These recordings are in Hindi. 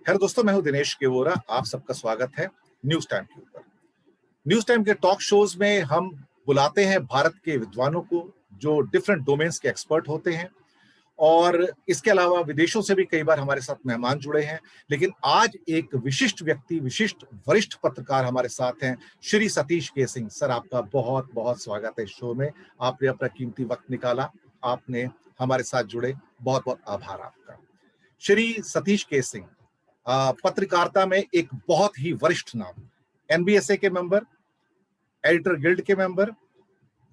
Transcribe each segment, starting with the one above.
खैर दोस्तों, मैं हूं दिनेश केवोरा। आप सबका स्वागत है न्यूज टाइम के ऊपर। न्यूज टाइम के टॉक शोज में हम बुलाते हैं भारत के विद्वानों को जो डिफरेंट डोमेन्स के एक्सपर्ट होते हैं, और इसके अलावा विदेशों से भी कई बार हमारे साथ मेहमान जुड़े हैं। लेकिन आज एक विशिष्ट व्यक्ति, विशिष्ट वरिष्ठ पत्रकार हमारे साथ हैं, श्री सतीश के सिंह। सर, आपका बहुत बहुत स्वागत है इस शो में। आपने अपना कीमती वक्त निकाला, आपने हमारे साथ जुड़े, बहुत बहुत आभार आपका। श्री सतीश के सिंह पत्रकारिता में एक बहुत ही वरिष्ठ नाम, एनबीएसए के मेंबर, एडिटर गिल्ड के मेंबर,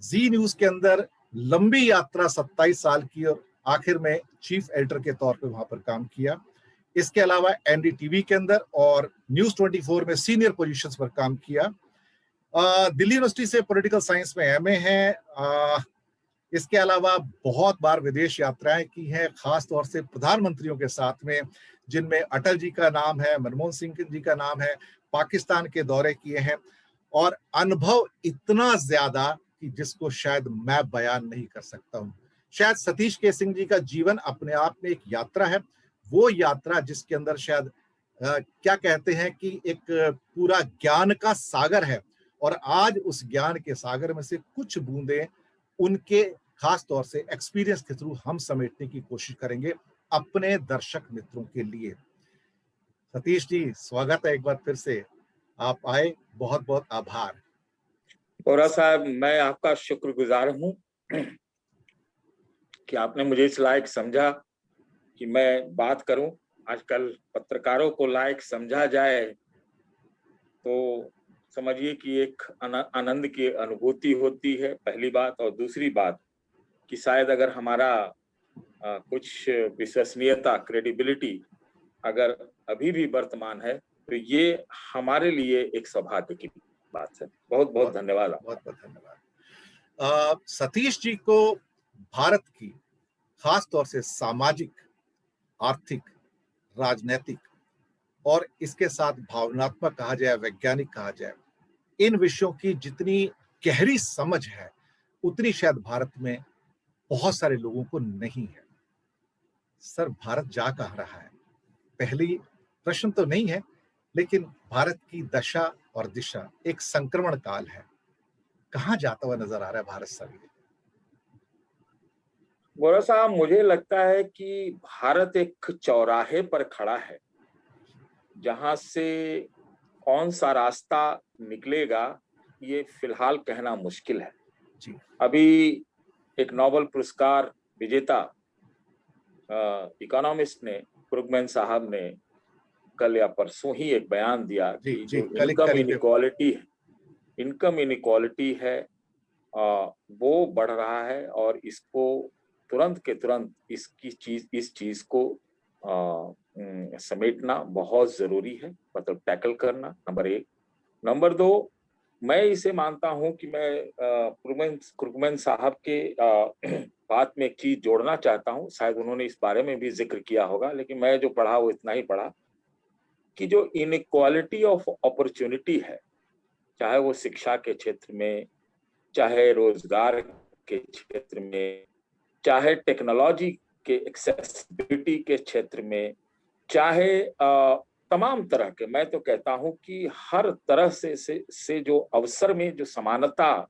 जी न्यूज के अंदर लंबी यात्रा 27 साल की, और आखिर में चीफ एडिटर के तौर पे वहां पर काम किया। इसके अलावा एनडीटीवी के अंदर और न्यूज 24 में सीनियर पोजीशंस पर काम किया। दिल्ली यूनिवर्सिटी से पॉलिटिकल साइंस में एमए है। इसके अलावा बहुत बार विदेश यात्राएं की हैं, खास तौर से प्रधानमंत्रियों के साथ में, जिनमें अटल जी का नाम है, मनमोहन सिंह जी का नाम है। पाकिस्तान के दौरे किए हैं, और अनुभव इतना ज्यादा कि जिसको शायद मैं बयान नहीं कर सकता हूं। शायद सतीश के सिंह जी का जीवन अपने आप में एक यात्रा है, वो यात्रा जिसके अंदर शायद क्या कहते हैं कि एक पूरा ज्ञान का सागर है, और आज उस ज्ञान के सागर में से कुछ बूंदें उनके खास तौर से एक्सपीरियंस के थ्रू हम समेटने की कोशिश करेंगे अपने दर्शक मित्रों के लिए। सतीश जी, स्वागत है एक बार फिर से, आप आए, बहुत बहुत आभार। बोरा साहब, मैं आपका शुक्रगुजार हूं कि आपने मुझे इस लायक समझा कि मैं बात करूं। आजकल पत्रकारों को लायक समझा जाए तो समझिए कि एक आनंद की अनुभूति होती है, पहली बात। और दूसरी बात कि शायद अगर हमारा कुछ विश्वसनीयता, क्रेडिबिलिटी अगर अभी भी वर्तमान है, तो ये हमारे लिए एक सौभाग्य की बात है। बहुत बहुत धन्यवाद। बहुत बहुत धन्यवाद। सतीश जी को भारत की खास तौर से सामाजिक, आर्थिक, राजनैतिक और इसके साथ भावनात्मक कहा जाए, वैज्ञानिक कहा जाए, इन विषयों की जितनी गहरी समझ है उतनी शायद भारत में बहुत सारे लोगों को नहीं है। सर, भारत जा कहाँ रहा है? पहली प्रश्न तो नहीं है, लेकिन भारत की दशा और दिशा एक संक्रमण काल है। कहाँ जाता हुआ नजर आ रहा है भारत सर? बोरा साहब, मुझे लगता है कि भारत एक चौराहे पर खड़ा है, जहां से कौन सा रास्ता निकलेगा ये फिलहाल कहना मुश्किल है जी। अभी एक नोबेल पुरस्कार विजेता इकोनॉमिस्ट ने, क्रुगमैन साहब ने कल या परसों ही एक बयान दिया कि जो इनकम इनइक्वालिटी है वो बढ़ रहा है, और इसको तुरंत के तुरंत इस चीज को समेटना बहुत जरूरी है, मतलब टैकल करना, नंबर एक। नंबर दो, मैं इसे मानता हूं कि मैं क्रुगमैन साहब के बात में एक चीज जोड़ना चाहता हूं। शायद उन्होंने इस बारे में भी जिक्र किया होगा, लेकिन मैं जो पढ़ा वो इतना ही पढ़ा कि जो इनइक्वालिटी ऑफ अपॉर्चुनिटी है, चाहे वो शिक्षा के क्षेत्र में, चाहे रोजगार के क्षेत्र में, चाहे टेक्नोलॉजी के एक्सेसिबिलिटी के क्षेत्र में, चाहे तमाम तरह के, मैं तो कहता हूं कि हर तरह से जो अवसर में जो समानता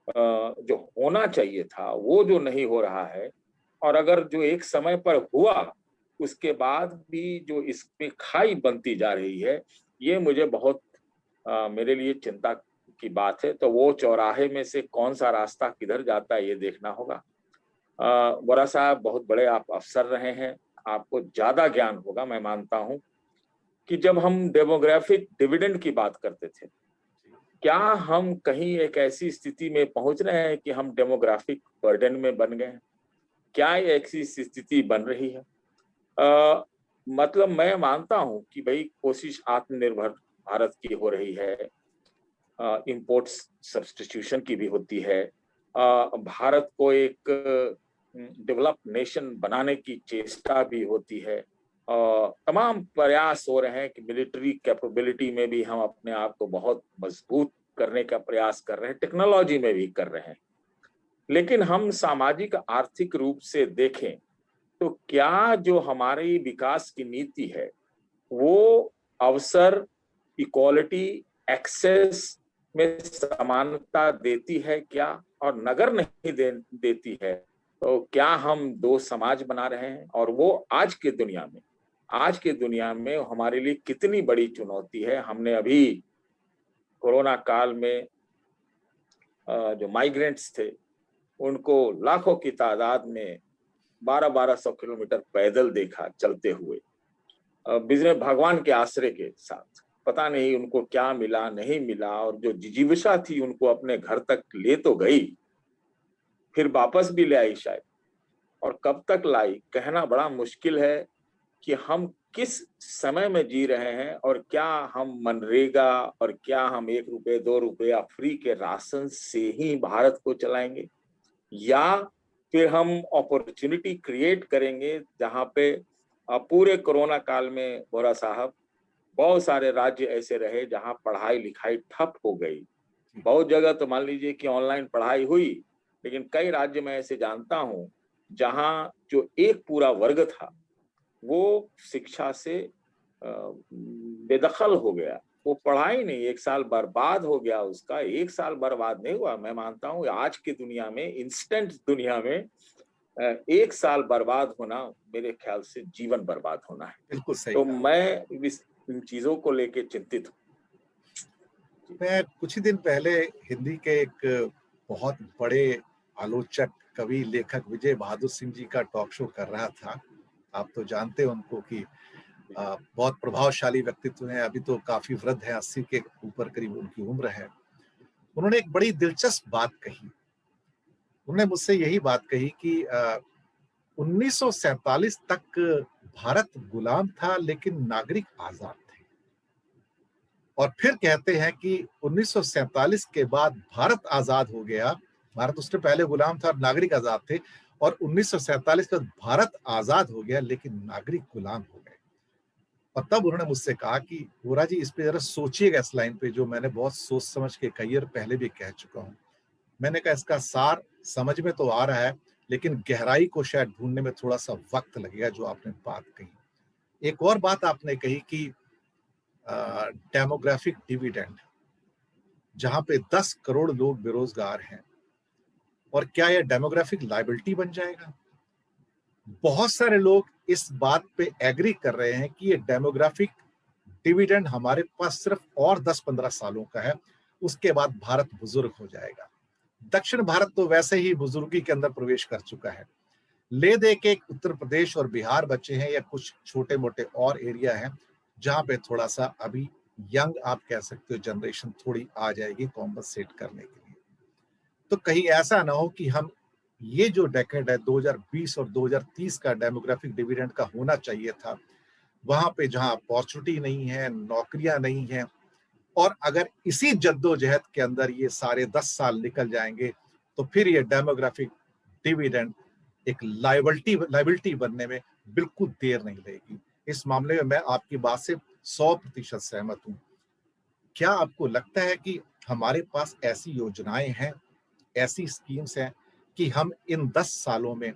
जो होना चाहिए था वो जो नहीं हो रहा है, और अगर जो एक समय पर हुआ उसके बाद भी जो इसमें खाई बनती जा रही है, ये मुझे बहुत मेरे लिए चिंता की बात है। तो वो चौराहे में से कौन सा रास्ता किधर जाता है ये देखना होगा। बोरा साहब, बहुत बड़े आप अफसर रहे हैं, आपको ज्यादा ज्ञान होगा। मैं मानता हूं कि जब हम डेमोग्राफिक डिविडेंड की बात करते थे, क्या हम कहीं एक ऐसी स्थिति में पहुंच रहे हैं कि हम डेमोग्राफिक बर्डन में बन गए हैं? क्या ये ऐसी स्थिति बन रही है? मतलब मैं मानता हूं कि भाई कोशिश आत्मनिर्भर भारत की हो रही है, इंपोर्ट सब्स्टिट्यूशन की भी होती है, भारत को एक डेवलप नेशन बनाने की चेष्टा भी होती है, तमाम प्रयास हो रहे हैं कि मिलिट्री कैपेबिलिटी में भी हम अपने आप को बहुत मजबूत करने का प्रयास कर रहे हैं, टेक्नोलॉजी में भी कर रहे हैं। लेकिन हम सामाजिक आर्थिक रूप से देखें तो क्या जो हमारी विकास की नीति है वो अवसर, इक्वालिटी, एक्सेस में समानता देती है क्या? और नगर नहीं देती है तो क्या हम दो समाज बना रहे हैं? और वो आज के दुनिया में हमारे लिए कितनी बड़ी चुनौती है। हमने अभी कोरोना काल में जो माइग्रेंट्स थे उनको लाखों की तादाद में 1200 किलोमीटर पैदल देखा चलते हुए, बिजनेस भगवान के आश्रय के साथ। पता नहीं उनको क्या मिला नहीं मिला, और जो जिजीविषा थी उनको अपने घर तक ले तो गई, फिर वापस भी ले आई शायद। और कब तक लाई कहना बड़ा मुश्किल है कि हम किस समय में जी रहे हैं, और क्या हम मनरेगा और क्या हम 1 रुपए 2 रुपए या फ्री के राशन से ही भारत को चलाएंगे, या फिर हम अपॉर्चुनिटी क्रिएट करेंगे जहां पे पूरे कोरोना काल में बोरा साहब बहुत सारे राज्य ऐसे रहे जहां पढ़ाई लिखाई ठप हो गई। बहुत जगह तो मान लीजिए कि ऑनलाइन पढ़ाई हुई, लेकिन कई राज्य में ऐसे जानता हूं जहां जो एक पूरा वर्ग था वो शिक्षा से बेदखल हो गया। वो पढ़ाई नहीं, 1 साल बर्बाद हो गया उसका। 1 साल बर्बाद नहीं हुआ, मैं मानता हूँ आज की दुनिया में, इंस्टेंट दुनिया में 1 साल बर्बाद होना मेरे ख्याल से जीवन बर्बाद होना है। बिल्कुल सही तो कहा। मैं इन चीजों को लेके चिंतित हूँ। मैं कुछ ही दिन पहले हिंदी के एक बहुत बड़े आलोचक, कवि, लेखक विजय बहादुर सिंह जी का टॉक शो कर रहा था। आप तो जानते हैं उनको कि बहुत प्रभावशाली व्यक्तित्व हैं, अभी तो काफी वृद्ध हैं, 80 के ऊपर करीब उनकी उम्र है। उन्होंने एक बड़ी दिलचस्प बात कही। उन्होंने मुझसे यही बात कही कि 1947 तक भारत गुलाम था लेकिन नागरिक आजाद थे, और फिर कहते हैं कि 1947 के बाद भारत आजाद हो गया। भारत उससे पहले गुलाम था और नागरिक आजाद थे, और 1947 के बाद भारत आजाद हो गया लेकिन नागरिक गुलाम हो गए। और तब उन्होंने मुझसे कहा कि वोरा जी, इस पे जरा सोचिएगा, इस लाइन पे जो मैंने बहुत सोच समझ के कही और पहले भी कह चुका हूं। मैंने कहा इसका सार समझ में तो आ रहा है, लेकिन गहराई को शायद ढूंढने में थोड़ा सा वक्त लगेगा, जो आपने बात कही। एक और बात आपने कही कि डेमोग्राफिक डिविडेंड, जहां पे 10 करोड़ लोग बेरोजगार हैं, और क्या यह डेमोग्राफिक लायबिलिटी बन जाएगा? बहुत सारे लोग इस बात पे एग्री कर रहे हैं कि ये डेमोग्राफिक डिविडेंड हमारे पास सिर्फ और 10-15 सालों का है, उसके बाद भारत बुजुर्ग हो जाएगा। दक्षिण भारत तो वैसे ही बुजुर्गी के अंदर प्रवेश कर चुका है। ले दे के एक उत्तर प्रदेश और बिहार बचे हैं, या कुछ छोटे मोटे और एरिया हैं जहां पे थोड़ा सा अभी यंग, आप कह सकते हो, जनरेशन थोड़ी आ जाएगी कॉम्पनसेट करने के लिए। तो कहीं ऐसा ना हो कि हम ये जो डेकेड है 2020 और 2030 का डेमोग्राफिक डिविडेंड का होना चाहिए था, वहां पे जहां अपॉर्चुनिटी नहीं है, नौकरियां नहीं है, और अगर इसी जद्दोजहद के अंदर ये सारे 10 साल निकल जाएंगे, तो फिर ये डेमोग्राफिक डिविडेंड एक लाइबिलिटी बनने में बिल्कुल देर नहीं लगेगी। इस मामले में मैं आपकी बात से 100% सहमत हूं। क्या आपको लगता है कि हमारे पास ऐसी योजनाएं हैं, ऐसी स्कीम्स हैं कि हम इन 10 सालों में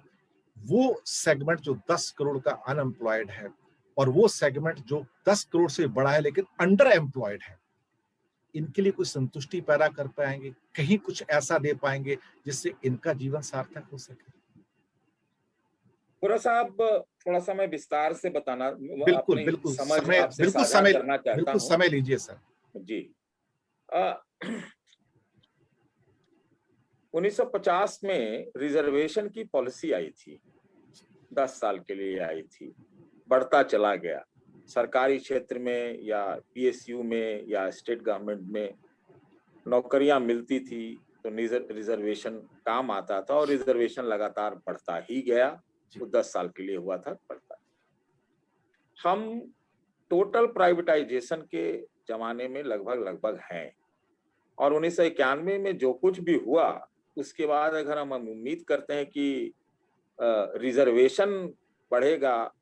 वो सेगमेंट जो 10 करोड़ का अनएम्प्लॉयड है, और वो सेगमेंट जो 10 करोड़ से बड़ा है लेकिन अंडर एम्प्लॉयड है, इनके लिए कुछ संतुष्टि पैदा कर पाएंगे, कहीं कुछ ऐसा दे पाएंगे जिससे इनका जीवन सार्थक हो सके? पूरा साहब थोड़ा सा मैं विस्तार से बताना, बिल्कुल अपनी बिल्कुल समझ समय, आपसे साझा करना चाहता बिल्कुल हूँ। समय लीजिए सर। जी। 1950 में रिजर्वेशन की पॉलिसी आई थी, 10 साल के लिए आई थी, बढ़ता चला गया। सरकारी क्षेत्र में या पीएसयू में या स्टेट गवर्नमेंट में नौकरियां मिलती थी तो रिजर्वेशन काम आता था, और रिजर्वेशन लगातार बढ़ता ही गया। वो 10 साल के लिए हुआ था, बढ़ता। हम टोटल प्राइवेटाइजेशन के जमाने में लगभग हैं, और 1991 में जो कुछ भी हुआ उसके बाद अगर हम उम्मीद करते हैं कि रिजर्वेशन बढ़ेगा,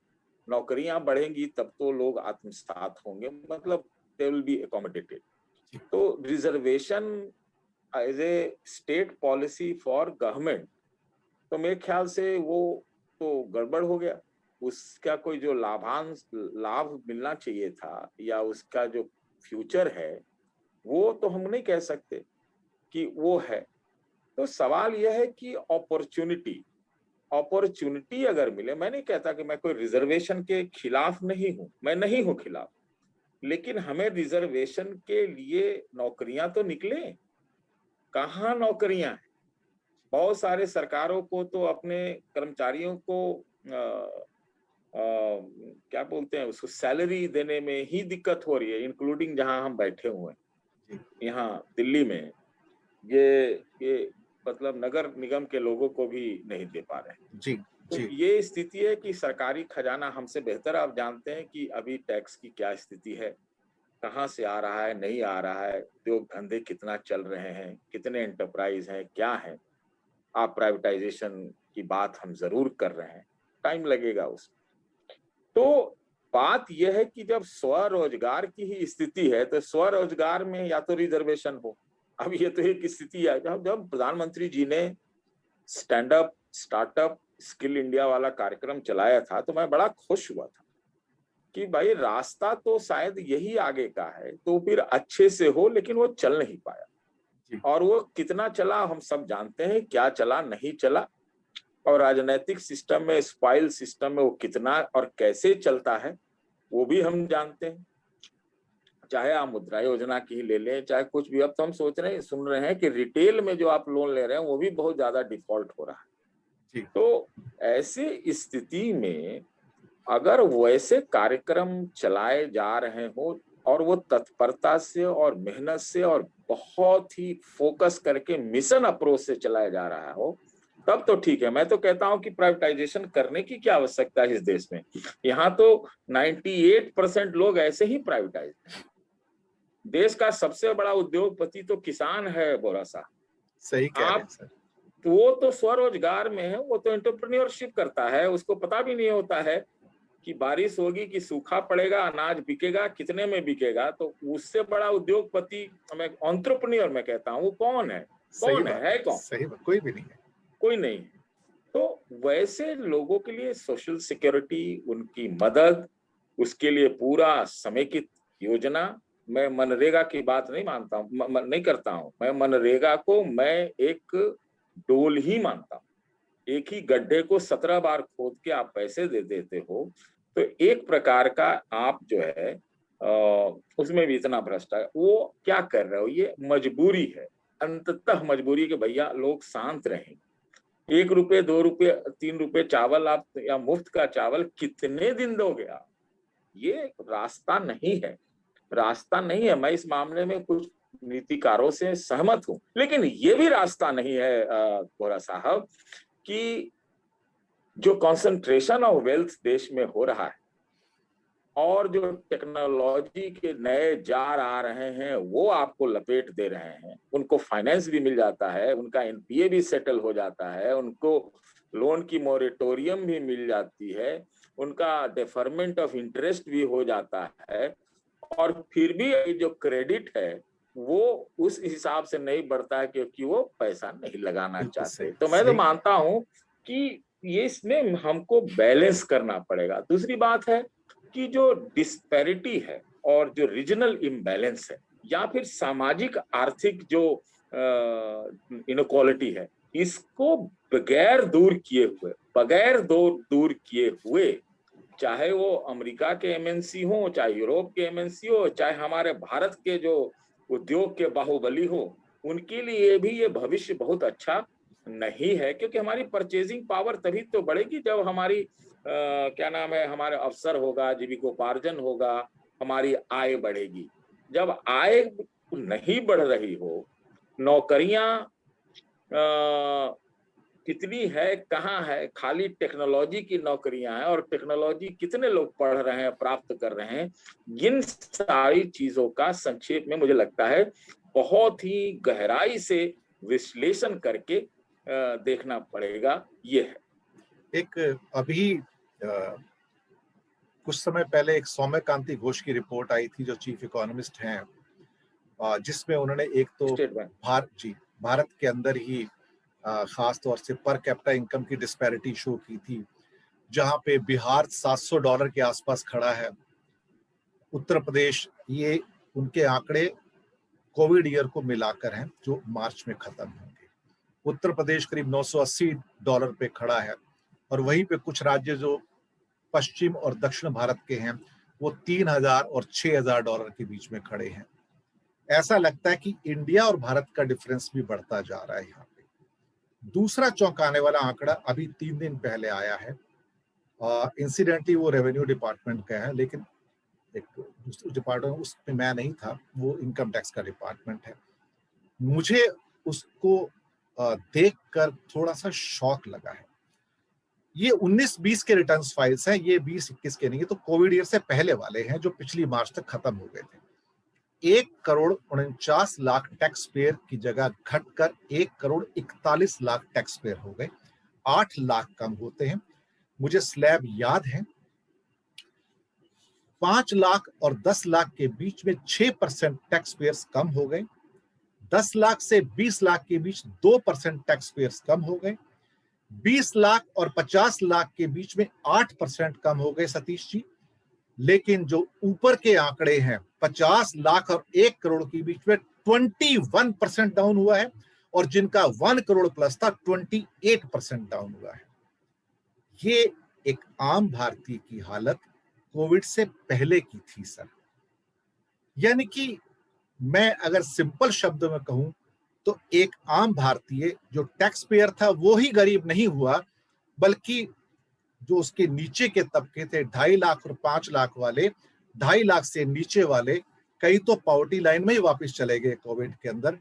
नौकरियां बढ़ेंगी, तब तो लोग आत्मसात होंगे, मतलब दे विल बी अकोमोडेटेड। तो reservation as a state policy for government, तो मेरे ख्याल से वो तो गड़बड़ हो गया। उसका कोई जो लाभ मिलना चाहिए था या उसका जो फ्यूचर है वो तो हम नहीं कह सकते कि वो है। तो सवाल यह है कि अपॉर्चुनिटी अगर मिले, मैं नहीं कहता कि मैं कोई रिजर्वेशन के खिलाफ नहीं हूं, मैं नहीं हूं खिलाफ, लेकिन हमें रिजर्वेशन के लिए नौकरियां तो निकले। कहाँ नौकरियां हैं? बहुत सारे सरकारों को तो अपने कर्मचारियों को क्या बोलते हैं उसको, सैलरी देने में ही दिक्कत हो रही है, इंक्लूडिंग जहां हम बैठे हुए हैं यहाँ दिल्ली में। ये मतलब नगर निगम के लोगों को भी नहीं दे पा रहे हैं। जी तो जी ये स्थिति है कि सरकारी खजाना हमसे बेहतर आप जानते हैं कि अभी टैक्स की क्या स्थिति है, कहाँ से आ रहा है, नहीं आ रहा है, उद्योग धंधे कितना चल रहे हैं, कितने एंटरप्राइज हैं, क्या है। आप प्राइवेटाइजेशन की बात हम जरूर कर रहे हैं, टाइम लगेगा उसमें। तो बात यह है कि जब स्वरोजगार की ही स्थिति है तो स्वरोजगार में या तो रिजर्वेशन हो। अब ये तो एक स्थिति है, जब प्रधानमंत्री जी ने stand up startup skill India वाला कार्यक्रम चलाया था तो मैं बड़ा खुश हुआ था कि भाई रास्ता तो शायद यही आगे का है, तो फिर अच्छे से हो, लेकिन वो चल नहीं पाया। और वो कितना चला हम सब जानते हैं, क्या चला नहीं चला, और राजनीतिक सिस्टम में, स्पाइल सिस्टम में वो कितना और कैसे चलता है वो भी हम जानते हैं। चाहे आप मुद्रा योजना की ही ले लें, चाहे कुछ भी। अब तो हम सोच रहे हैं, सुन रहे हैं कि रिटेल में जो आप लोन ले रहे हैं वो भी बहुत ज्यादा डिफॉल्ट हो रहा है। तो ऐसी स्थिति में अगर वैसे कार्यक्रम चलाए जा रहे हो और वो तत्परता से और मेहनत से और बहुत ही फोकस करके मिशन अप्रोच से चलाया जा रहा हो, तब तो ठीक है। मैं तो कहता हूं कि प्राइवेटाइजेशन करने की क्या आवश्यकता है इस देश में। यहाँ तो 98% लोग ऐसे ही प्राइवेटाइज। देश का सबसे बड़ा उद्योगपति तो किसान है बोरा साहब। सही कह रहे हैं सर। तो वो तो स्वरोजगार में है, वो तो एंटरप्रेन्योरशिप करता है, उसको पता भी नहीं होता है कि बारिश होगी कि सूखा पड़ेगा, अनाज बिकेगा, कितने में बिकेगा। तो उससे बड़ा उद्योगपति, मैं एंटरप्रेन्योर मैं कहता हूँ, वो कौन है? कौन है कौन? सही बात, कोई भी नहीं है। कोई नहीं है। तो वैसे लोगों के लिए सोशल सिक्योरिटी, उनकी मदद, उसके लिए पूरा समेकित योजना। मैं मनरेगा की बात नहीं मानता हूँ, नहीं करता हूँ। मैं मनरेगा को मैं एक डोल ही मानता हूँ। एक ही गड्ढे को 17 बार खोद के आप पैसे दे देते हो, तो एक प्रकार का आप जो है उसमें भी इतना भ्रष्टाचार। वो क्या कर रहे हो? ये मजबूरी है, अंततः मजबूरी के भैया लोग शांत रहें। 1 रुपए 2 रुपए 3 रुपए चावल आप, या मुफ्त का चावल कितने दिन दोगे आप? ये रास्ता नहीं है, रास्ता नहीं है। मैं इस मामले में कुछ नीतिकारों से सहमत हूं, लेकिन ये भी रास्ता नहीं है बोरा साहब कि जो कंसंट्रेशन ऑफ वेल्थ देश में हो रहा है और जो टेक्नोलॉजी के नए जार आ रहे हैं वो आपको लपेट दे रहे हैं। उनको फाइनेंस भी मिल जाता है, उनका एनपीए भी सेटल हो जाता है, उनको लोन की मोरेटोरियम भी मिल जाती है, उनका डेफरमेंट ऑफ इंटरेस्ट भी हो जाता है, और फिर भी जो क्रेडिट है वो उस हिसाब से नहीं बढ़ता है क्योंकि वो पैसा नहीं लगाना चाहते। तो मैं तो मानता हूं कि ये इसमें हमको बैलेंस करना पड़ेगा। दूसरी बात है कि जो डिस्पैरिटी है और जो रीजनल इम्बैलेंस है या फिर सामाजिक आर्थिक जो इनक्वालिटी है, इसको बगैर दूर किए हुए, चाहे वो अमेरिका के एमएनसी हो, चाहे यूरोप के एमएनसी हो, चाहे हमारे भारत के जो उद्योग के बाहुबली हो, उनके लिए भी ये भविष्य बहुत अच्छा नहीं है। क्योंकि हमारी परचेजिंग पावर तभी तो बढ़ेगी जब हमारी क्या नाम है, हमारे अवसर होगा, जीविकोपार्जन होगा, हमारी आय बढ़ेगी। जब आय नहीं बढ़ रही हो, नौकरियां कितनी है, कहाँ है, खाली टेक्नोलॉजी की नौकरियां हैं, और टेक्नोलॉजी कितने लोग पढ़ रहे हैं, प्राप्त कर रहे हैं। इन सारी चीजों का संक्षेप में मुझे लगता है बहुत ही गहराई से विश्लेषण करके देखना पड़ेगा। ये है एक अभी कुछ समय पहले एक सौम्यकांति घोष की रिपोर्ट आई थी जो चीफ इकोनॉमिस्ट हैं, जिसमें उन्होंने एक तो भारत के अंदर ही खास तौर से पर कैपिटा इनकम की डिस्पैरिटी शो की थी, जहां पे बिहार $700 के आसपास खड़ा है। उत्तर प्रदेश, ये उनके आंकड़े कोविड ईयर को मिलाकर हैं जो मार्च में खत्म होंगे। उत्तर प्रदेश करीब $980 पे खड़ा है और वहीं पे कुछ राज्य जो पश्चिम और दक्षिण भारत के हैं वो $3000 और $6000 के बीच में खड़े हैं। ऐसा लगता है कि इंडिया और भारत का डिफरेंस भी बढ़ता जा रहा है यहाँ पे। दूसरा चौंकाने वाला आंकड़ा अभी 3 दिन पहले आया है। इंसिडेंटली वो रेवेन्यू डिपार्टमेंट का है, लेकिन एक दूसरे डिपार्टमेंट उसमें मैं नहीं था, वो इनकम टैक्स का डिपार्टमेंट है। मुझे उसको देखकर थोड़ा सा शॉक लगा है। ये 19-20 के रिटर्न्स फाइल्स हैं, ये 20-21 के नहीं है, तो कोविड ईयर से पहले वाले हैं जो पिछली मार्च तक खत्म हो गए थे। 1,49,00,000 टैक्स पेयर की जगह घटकर 1,41,00,000 टैक्स पेयर हो गए। 8 लाख कम होते हैं। मुझे स्लैब याद है। 5 लाख और 10 लाख के बीच में 6% टैक्स पेयर्स कम हो गए। 10 लाख से 20 लाख के बीच 2% टैक्स पेयर्स कम हो गए। 20 लाख और 50 लाख के बीच में 8% कम हो गए सतीश जी। लेकिन जो ऊपर के आंकड़े हैं 50 लाख और 1 करोड़ के बीच में 21% डाउन हुआ है और जिनका 1 करोड़ प्लस था 28% डाउन हुआ है। ये एक आम भारतीय की हालत कोविड से पहले की थी सर। यानी कि मैं अगर सिंपल शब्दों में कहूं तो एक आम भारतीय जो टैक्स पेयर था वो ही गरीब नहीं हुआ, बल्कि जो उसके नीचे के तबके थे 2.5 लाख और 5 लाख वाले, 2.5 लाख से नीचे वाले, कई तो पॉवर्टी लाइन में ही वापस चले गए कोविड के अंदर।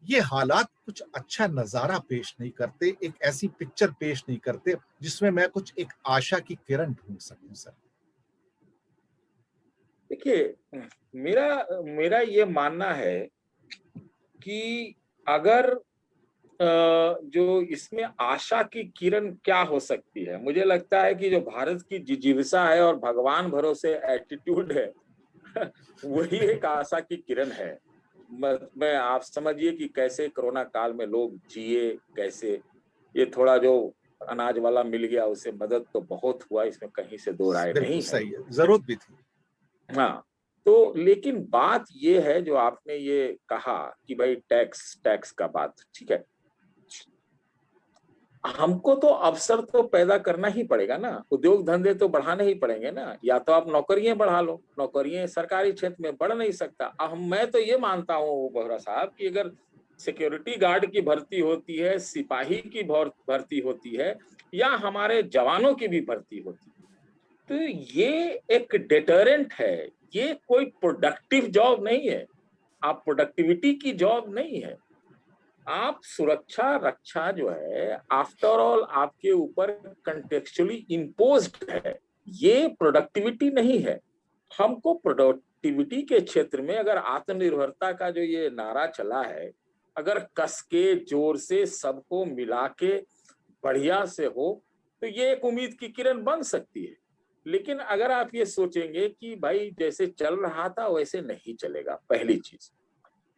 ये हालात कुछ अच्छा नजारा पेश नहीं करते, एक ऐसी पिक्चर पेश नहीं करते जिसमें मैं कुछ एक आशा की किरण ढूंढ सकूं सर। देखिए, मेरा ये मानना है कि अगर जो इसमें आशा की किरण क्या हो सकती है, मुझे लगता है कि जो भारत की जिजीविसा है और भगवान भरोसे एटीट्यूड है वही एक आशा की किरण है। मैं आप समझिए कि कैसे कोरोना काल में लोग जिए, कैसे ये थोड़ा जो अनाज वाला मिल गया उससे मदद तो बहुत हुआ, इसमें कहीं से दो राय बिल्कुल नहीं है। सही है, जरूरत भी थी। हाँ, तो लेकिन बात ये है जो आपने ये कहा कि भाई टैक्स का बात ठीक है, हमको तो अवसर तो पैदा करना ही पड़ेगा ना, उद्योग धंधे तो बढ़ाने ही पड़ेंगे ना। या तो आप नौकरियां बढ़ा लो, नौकरियां सरकारी क्षेत्र में बढ़ नहीं सकता। मैं तो ये मानता हूँ बोहरा साहब कि अगर सिक्योरिटी गार्ड की भर्ती होती है, सिपाही की भर्ती होती है, या हमारे जवानों की भी भर्ती होती है, तो ये एक डिटरेंट है। ये कोई प्रोडक्टिव जॉब नहीं है, आप प्रोडक्टिविटी की जॉब नहीं है। आप सुरक्षा रक्षा जो है आफ्टर ऑल आपके ऊपर कंटेक्चुअली इम्पोज्ड है, ये प्रोडक्टिविटी नहीं है। हमको प्रोडक्टिविटी के क्षेत्र में अगर आत्मनिर्भरता का जो ये नारा चला है, अगर कस के जोर से सबको मिला के बढ़िया से हो तो ये एक उम्मीद की किरण बन सकती है। लेकिन अगर आप ये सोचेंगे कि भाई जैसे चल रहा था वैसे नहीं चलेगा, पहली चीज।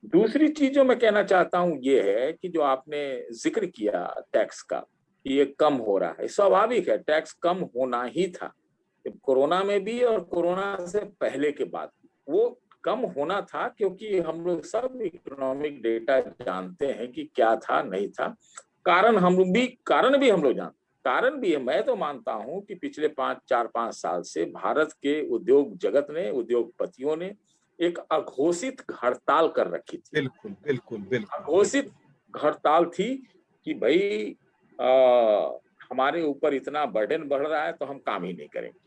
दूसरी चीज जो मैं कहना चाहता हूं ये है कि जो आपने जिक्र किया टैक्स का, ये कम हो रहा है, स्वाभाविक है, टैक्स कम होना ही था। कोरोना में भी और कोरोना से पहले के बाद वो कम होना था, क्योंकि हम लोग सब इकोनॉमिक डेटा जानते हैं कि क्या था नहीं था। कारण भी हम लोग जानते, कारण भी है। मैं तो मानता हूं कि पिछले 4-5 साल से भारत के उद्योग जगत ने, उद्योगपतियों ने एक अघोषित हड़ताल कर रखी थी। बिल्कुल बिल्कुल बिल्कुल अघोषित हड़ताल थी कि भाई हमारे ऊपर इतना बर्डन बढ़ रहा है तो हम काम ही नहीं करेंगे।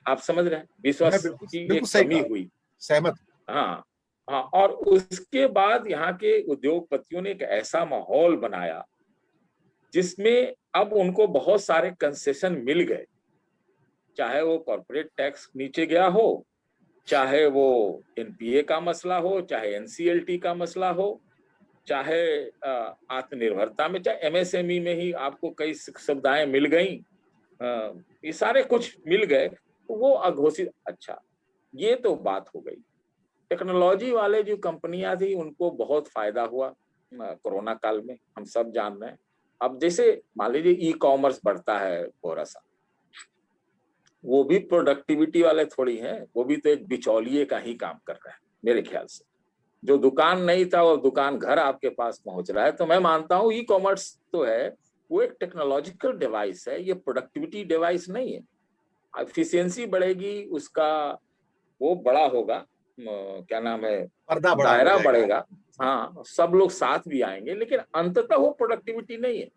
आप समझ रहे हैं, मैं विश्वास बिल्कुल की बिल्कुल एक सही कमी कहा, हुई। सहमत। हाँ हाँ, और उसके बाद यहाँ के उद्योगपतियों ने एक ऐसा माहौल बनाया जिसमें अब उनको बहुत सारे कंसेशन मिल गए, चाहे वो कॉर्पोरेट टैक्स नीचे गया हो, चाहे वो एनपीए का मसला हो, चाहे एनसीएलटी का मसला हो, चाहे आत्मनिर्भरता में, चाहे एमएसएमई में ही आपको कई सुविधाएं मिल गई, ये सारे कुछ मिल गए, तो वो अघोषित। अच्छा, ये तो बात हो गई। टेक्नोलॉजी वाले जो कंपनियां थी उनको बहुत फायदा हुआ कोरोना काल में, हम सब जान रहे हैं। अब जैसे मान लीजिए ई कॉमर्स बढ़ता है थोड़ा सा, वो भी प्रोडक्टिविटी वाले थोड़ी हैं, वो भी तो एक बिचौलिए का ही काम कर रहे हैं मेरे ख्याल से। जो दुकान नहीं था वो दुकान घर आपके पास पहुंच रहा है। तो मैं मानता हूँ ई कॉमर्स तो है, वो एक टेक्नोलॉजिकल डिवाइस है, ये प्रोडक्टिविटी डिवाइस नहीं है। एफिशिएंसी बढ़ेगी, उसका वो बड़ा होगा, क्या नाम है, पर्दा बड़ा हो दायरा जाएगा। बढ़ेगा, हाँ सब लोग साथ भी आएंगे, लेकिन अंततः वो प्रोडक्टिविटी नहीं है।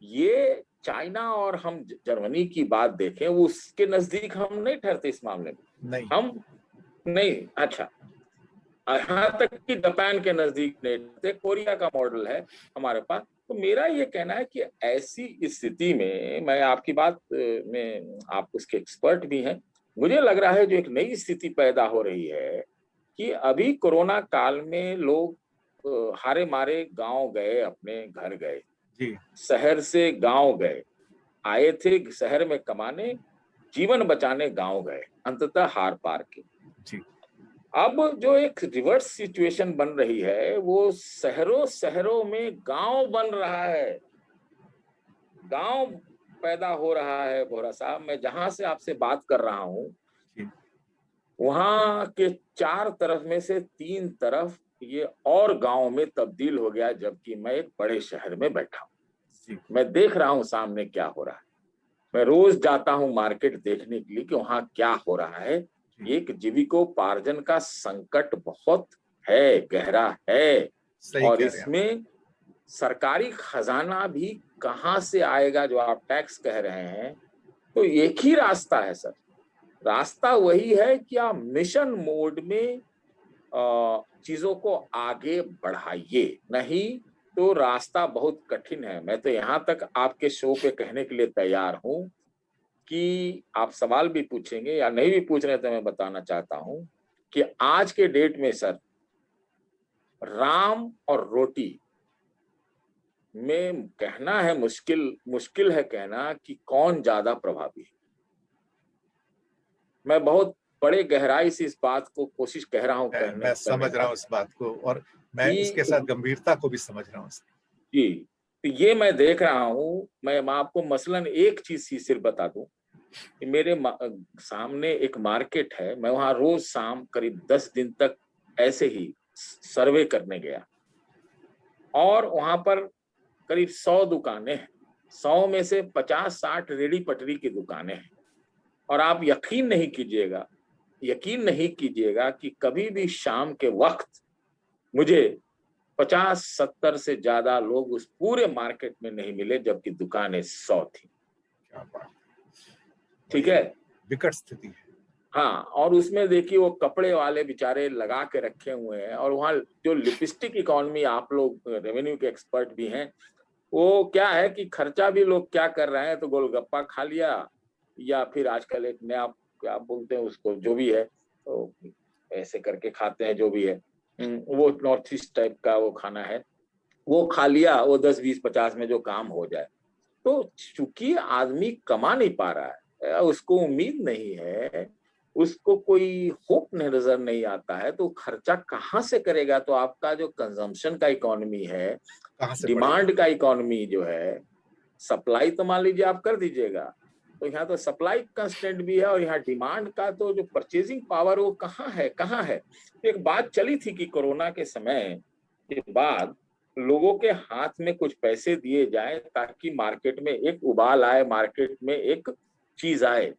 ये चाइना और हम जर्मनी की बात देखें, वो उसके नजदीक हम नहीं ठहरते इस मामले में। नहीं, हम नहीं, अच्छा, यहाँ तक कि जापान के नजदीक नहीं ठहरते, कोरिया का मॉडल है हमारे पास। तो मेरा ये कहना है कि ऐसी स्थिति में, मैं आपकी बात में, आप उसके एक्सपर्ट भी हैं, मुझे लग रहा है जो एक नई स्थिति पैदा हो रही है कि अभी कोरोना काल में लोग हारे मारे गांव गए, अपने घर गए, जी, शहर से गांव गए, आए थे शहर में कमाने, जीवन बचाने गांव गए, अंततः हार पार के। जी, अब जो एक रिवर्स सिचुएशन बन रही है, वो शहरों शहरों में गांव बन रहा है, गांव पैदा हो रहा है। बोरा साहब, मैं जहां से आपसे बात कर रहा हूँ, जी, वहां के 4 तरफ में से 3 तरफ ये और गांव में तब्दील हो गया, जबकि मैं एक बड़े शहर में बैठा हूँ। जी, मैं देख रहा हूँ सामने क्या हो रहा है। मैं रोज जाता हूँ मार्केट देखने के लिए कि वहां क्या हो रहा है। जी, एक जीविकोपार्जन का संकट बहुत है, गहरा है, सही और कह रहे हैं आप। इसमें सरकारी खजाना भी कहाँ से आएगा, जो आप टैक्स कह रहे हैं। तो एक ही रास्ता है सर, रास्ता वही है कि आप मिशन मोड में चीजों को आगे बढ़ाइए, नहीं तो रास्ता बहुत कठिन है। मैं तो यहाँ तक आपके शो पे कहने के लिए तैयार हूँ कि आप सवाल भी पूछेंगे या नहीं भी पूछ रहे, तो मैं बताना चाहता हूँ कि आज के डेट में सर, राम और रोटी में कहना है, मुश्किल मुश्किल है कहना कि कौन ज्यादा प्रभावी है। मैं बहुत बड़े गहराई से इस बात को कोशिश कह रहा हूँ कहने मैं करने समझ रहा का हूँ इस बात को, और मैं इसके कि साथ गंभीरता को भी समझ रहा हूँ। जी, तो ये मैं देख रहा हूँ। मैं आपको मसलन एक चीज ही सिर्फ बता दूं कि मेरे सामने एक मार्केट है, मैं वहां रोज शाम करीब 10 दिन तक ऐसे ही सर्वे करने गया, और वहां पर करीब 100 दुकानें हैं। 100 में से 50-60 रेडी पटरी की दुकानें हैं। और आप यकीन नहीं कीजिएगा कि कभी भी शाम के वक्त मुझे 50-70 से ज्यादा लोग उस पूरे मार्केट में नहीं मिले, जबकि दुकानें 100 थी। क्या बात, ठीक बड़ी है, विकट स्थिति है। हाँ, और उसमें देखिए वो कपड़े वाले बेचारे लगा के रखे हुए हैं, और वहाँ जो लिपस्टिक इकोनॉमी, आप लोग रेवेन्यू के एक्सपर्ट भी हैं, वो क्या है कि खर्चा भी लोग क्या कर रहे हैं, तो गोलगप्पा खा लिया, या फिर आजकल एक नया क्या बोलते हैं उसको, जो भी है, तो ऐसे करके खाते हैं, जो भी है, वो नॉर्थ ईस्ट टाइप का वो खाना है, वो खा लिया, वो 10-20-50 में जो काम हो जाए। तो चूंकि आदमी कमा नहीं पा रहा है, उसको उम्मीद नहीं है, उसको कोई होप नजर नहीं आता है, तो खर्चा कहाँ से करेगा। तो आपका जो कंजम्पशन का इकोनॉमी है, कहाँ से पड़ेगा? डिमांड का इकोनॉमी जो है, सप्लाई तो मान लीजिए आप कर दीजिएगा, तो यहाँ तो सप्लाई कंस्टेंट भी है, और यहाँ डिमांड का तो जो परचेजिंग पावर वो कहाँ है, कहाँ है। एक बात चली थी कि कोरोना के समय के बाद लोगों के हाथ में कुछ पैसे दिए जाए, ताकि मार्केट में एक उबाल आए, मार्केट में एक चीज आए।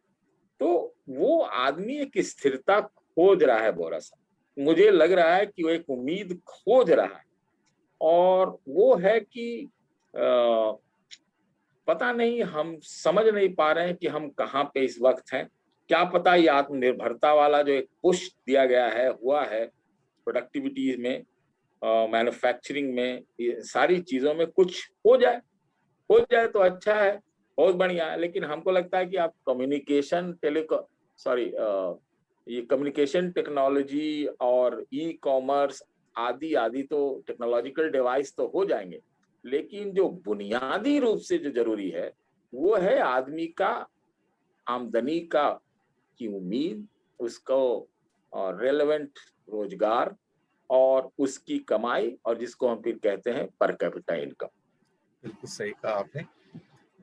तो वो आदमी एक स्थिरता खोज रहा है, बोरा सा, मुझे लग रहा है कि वो एक उम्मीद खोज रहा है, और वो है कि पता नहीं, हम समझ नहीं पा रहे हैं कि हम कहाँ पे इस वक्त हैं। क्या पता ये आत्मनिर्भरता वाला जो एक पुश दिया गया है, हुआ है प्रोडक्टिविटी में, मैन्युफैक्चरिंग में, ये सारी चीजों में कुछ हो जाए तो अच्छा है, बहुत बढ़िया है। लेकिन हमको लगता है कि आप ये कम्युनिकेशन टेक्नोलॉजी और ई कॉमर्स आदि आदि तो टेक्नोलॉजिकल डिवाइस तो हो जाएंगे, लेकिन जो बुनियादी रूप से जो जरूरी है, वो है आदमी का आमदनी का की उम्मीद, उसको रेलेवेंट रोजगार, और उसकी कमाई, और जिसको हम फिर कहते हैं पर कैपिटा इनकम। बिल्कुल सही कहा आपने।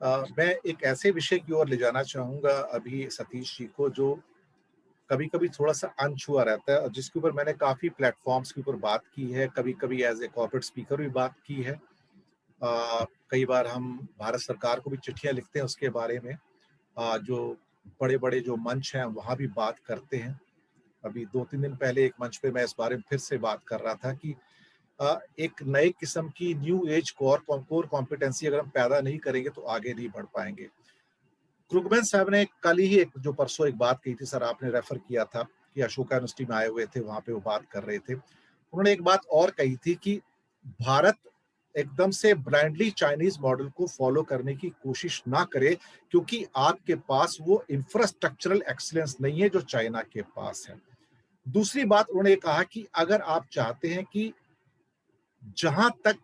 मैं एक ऐसे विषय की ओर ले जाना चाहूंगा अभी सतीश जी को, जो कभी कभी थोड़ा सा अनछुआ रहता है और जिसके ऊपर मैंने काफी प्लेटफॉर्म्स के ऊपर बात की है, कभी कभी एज ए कॉर्पोरेट स्पीकर भी बात की है। कई बार हम भारत सरकार को भी चिट्ठियां लिखते हैं उसके बारे में। जो बड़े बड़े जो मंच हैं वहाँ भी बात करते हैं। अभी 2-3 दिन पहले एक मंच पे मैं इस बारे में फिर से बात कर रहा था कि एक नए किस्म की न्यू एज कोर कॉम्पिटेंसी अगर हम पैदा नहीं करेंगे तो आगे नहीं बढ़ पाएंगे। क्रुगमैन साहब ने कल ही एक जो परसों एक बात कही थी, सर आपने रेफर किया था कि अशोका यूनिवर्सिटी में आए हुए थे, वहां पे वो बात कर रहे थे। उन्होंने एक बात और कही थी कि भारत एकदम से ब्लाइंडली चाइनीज मॉडल को फॉलो करने की कोशिश ना करे, क्योंकि आपके पास वो इंफ्रास्ट्रक्चरल एक्सीलेंस नहीं है जो चाइना के पास है। दूसरी बात उन्होंने कहा कि अगर आप चाहते हैं कि जहां तक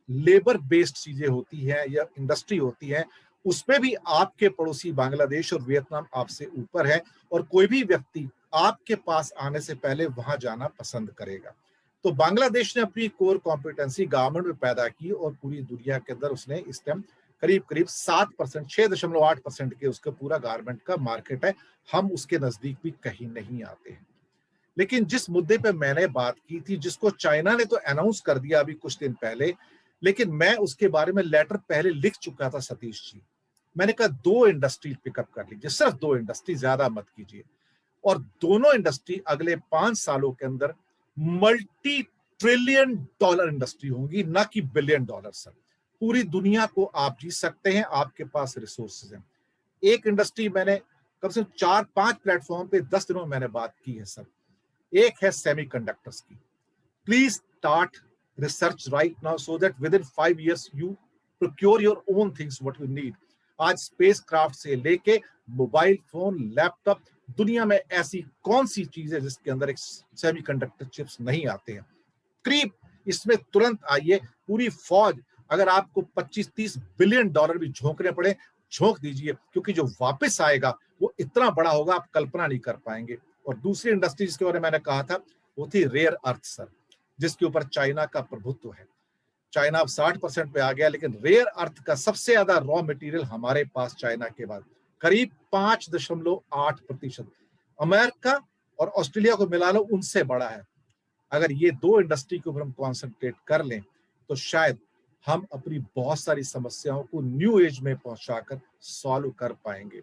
लेबर बेस्ड चीजें होती हैं या इंडस्ट्री होती है, उसमें भी आपके पड़ोसी बांग्लादेश और वियतनाम आपसे ऊपर है, और कोई भी व्यक्ति आपके पास आने से पहले वहां जाना पसंद करेगा। तो बांग्लादेश ने अपनी कोर कॉम्पिटेंसी गारमेंट में पैदा की और पूरी दुनिया के अंदर उसने इस टाइम करीब करीब 7%, 6.8% के उसका पूरा गारमेंट का मार्केट है। हम उसके नजदीक भी कहीं नहीं आते हैं। लेकिन जिस मुद्दे पे मैंने बात की थी, जिसको चाइना ने तो अनाउंस कर दिया अभी कुछ दिन पहले, लेकिन मैं उसके बारे में लेटर पहले लिख चुका था सतीश जी। मैंने कहा 2 इंडस्ट्री पिकअप कर लीजिए, सिर्फ 2 इंडस्ट्री, ज्यादा मत कीजिए, और दोनों इंडस्ट्री अगले 5 सालों के अंदर मल्टी ट्रिलियन डॉलर इंडस्ट्री होंगी, ना कि बिलियन डॉलर। सर पूरी दुनिया को आप जीत सकते हैं, आपके पास रिसोर्सेज हैं। एक इंडस्ट्री मैंने कम से कम 4-5 प्लेटफॉर्म पे 10 दिनों में मैंने बात की है सर। एक है सेमीकंडक्टर्स की। Please start research right now so that with in 5 years you procure your own things what you need. आज स्पेस क्राफ्ट से लेके मोबाइल फोन, लैपटॉप, दुनिया में ऐसी कौन सी चीज है जिसके अंदर एक सेमीकंडक्टर चिप्स नहीं आते हैं? करीब इसमें तुरंत आइए, पूरी फौज, अगर आपको 25-30 बिलियन डॉलर भी झोंकने पड़े, झोंक दीजिए, क्योंकि जो वापस आएगा वो इतना बड़ा होगा आप कल्पना नहीं कर पाएंगे। और दूसरी इंडस्ट्री जिसके बारे में मैंने कहा था वो थी रेयर अर्थ सर, जिसके ऊपर चाइना का प्रभुत्व है। चाइना अब 60% पे आ गया, लेकिन रेयर अर्थ का सबसे ज्यादा रॉ मटेरियल हमारे पास चाइना के बाद करीब 5.8%। अमेरिका और ऑस्ट्रेलिया को मिला लो, उनसे बड़ा है। अगर ये 2 इंडस्ट्री के ऊपर हम कॉन्सेंट्रेट कर लें तो शायद हम अपनी बहुत सारी समस्याओं को न्यू एज में पहुंचाकर सॉल्व कर पाएंगे।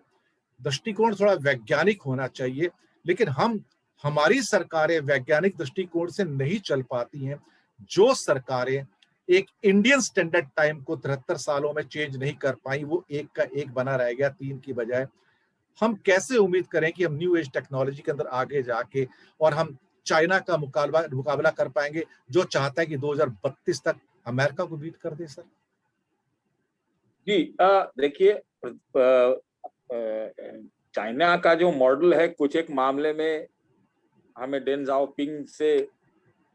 दृष्टिकोण थोड़ा वैज्ञानिक होना चाहिए, लेकिन हमारी सरकारें वैज्ञानिक दृष्टिकोण से नहीं चल पाती हैं। जो सरकारें एक इंडियन स्टैंडर्ड टाइम को 73 सालों में चेंज नहीं कर पाई, वो एक का एक बना रह गया 3 की बजाय। हम कैसे उम्मीद करें कि हम न्यू एज टेक्नोलॉजी के अंदर आगे जाके और हम चाइना का मुकाबला कर पाएंगे, जो चाहता है कि 2032 तक अमेरिका को बीट कर दे? सर जी, देखिए, चाइना का जो मॉडल है, कुछ एक मामले में हमें डेन जाओपिंग से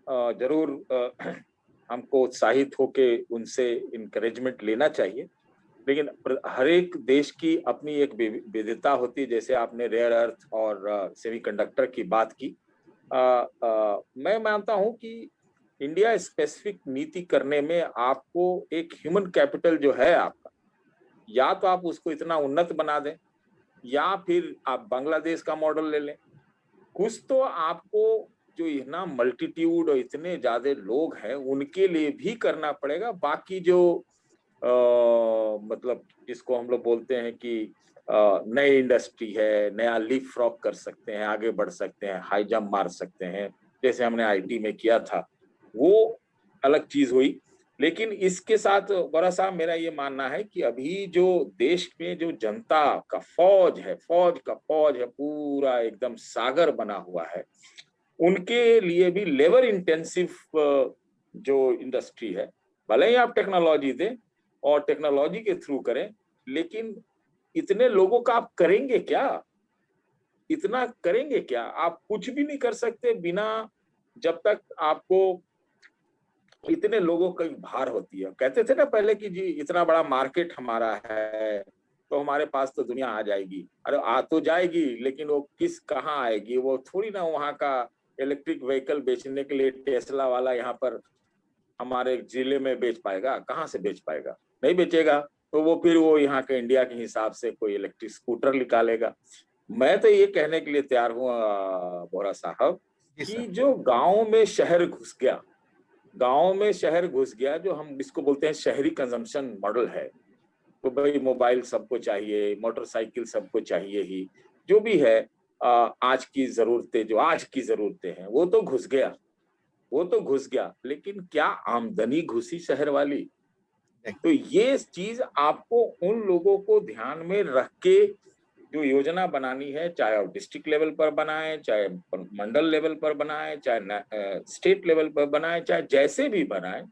जरूर हमको उत्साहित होके उनसे इनकरेजमेंट लेना चाहिए। लेकिन हर एक देश की अपनी एक विविधता होती है। जैसे आपने रेयर अर्थ और सेमीकंडक्टर की बात की, मैं मानता हूं कि इंडिया स्पेसिफिक नीति करने में आपको एक ह्यूमन कैपिटल जो है आपका, या तो आप उसको इतना उन्नत बना दें, या फिर आप बांग्लादेश का मॉडल ले लें। कुछ तो आपको जो इतना मल्टीट्यूड और इतने ज्यादा लोग हैं उनके लिए भी करना पड़ेगा। बाकी जो मतलब जिसको हम लोग बोलते हैं कि नई इंडस्ट्री है, नया लीप फ्रॉग कर सकते हैं, आगे बढ़ सकते हैं, हाई जंप मार सकते हैं, जैसे हमने आईटी में किया था, वो अलग चीज हुई। लेकिन इसके साथ बड़ा सा मेरा ये मानना है कि अभी जो देश में जो जनता का फौज है, फौज है, पूरा एकदम सागर बना हुआ है, उनके लिए भी लेबर इंटेंसिव जो इंडस्ट्री है, भले ही आप टेक्नोलॉजी दें और टेक्नोलॉजी के थ्रू करें, लेकिन इतने लोगों का आप करेंगे क्या? इतना करेंगे क्या? आप कुछ भी नहीं कर सकते बिना, जब तक आपको इतने लोगों की भार होती है। कहते थे ना पहले कि जी इतना बड़ा मार्केट हमारा है तो हमारे पास तो दुनिया आ जाएगी। अरे आ तो जाएगी, लेकिन वो कहाँ आएगी? वो थोड़ी ना वहाँ का इलेक्ट्रिक व्हीकल बेचने के लिए टेस्ला वाला यहाँ पर हमारे जिले में बेच पाएगा। कहाँ से बेच पाएगा? नहीं बेचेगा। तो वो फिर वो यहाँ के इंडिया के हिसाब से कोई इलेक्ट्रिक स्कूटर निकालेगा। मैं तो ये कहने के लिए तैयार हूँ बोरा साहब कि जो गाँव में शहर घुस गया, गाँव में शहर घुस गया, जो हम इसको बोलते हैं शहरी कंजम्पशन मॉडल है, तो भाई मोबाइल सबको चाहिए, मोटरसाइकिल सबको चाहिए ही, जो भी है आज की जरूरतें, जो आज की जरूरतें हैं वो तो घुस गया, वो तो घुस गया, लेकिन क्या आमदनी घुसी शहर वाली? तो ये चीज आपको उन लोगों को ध्यान में रख के जो योजना बनानी है, चाहे आप डिस्ट्रिक्ट लेवल पर बनाए, चाहे मंडल लेवल पर बनाए, चाहे स्टेट लेवल पर बनाए, चाहे जैसे भी बनाए,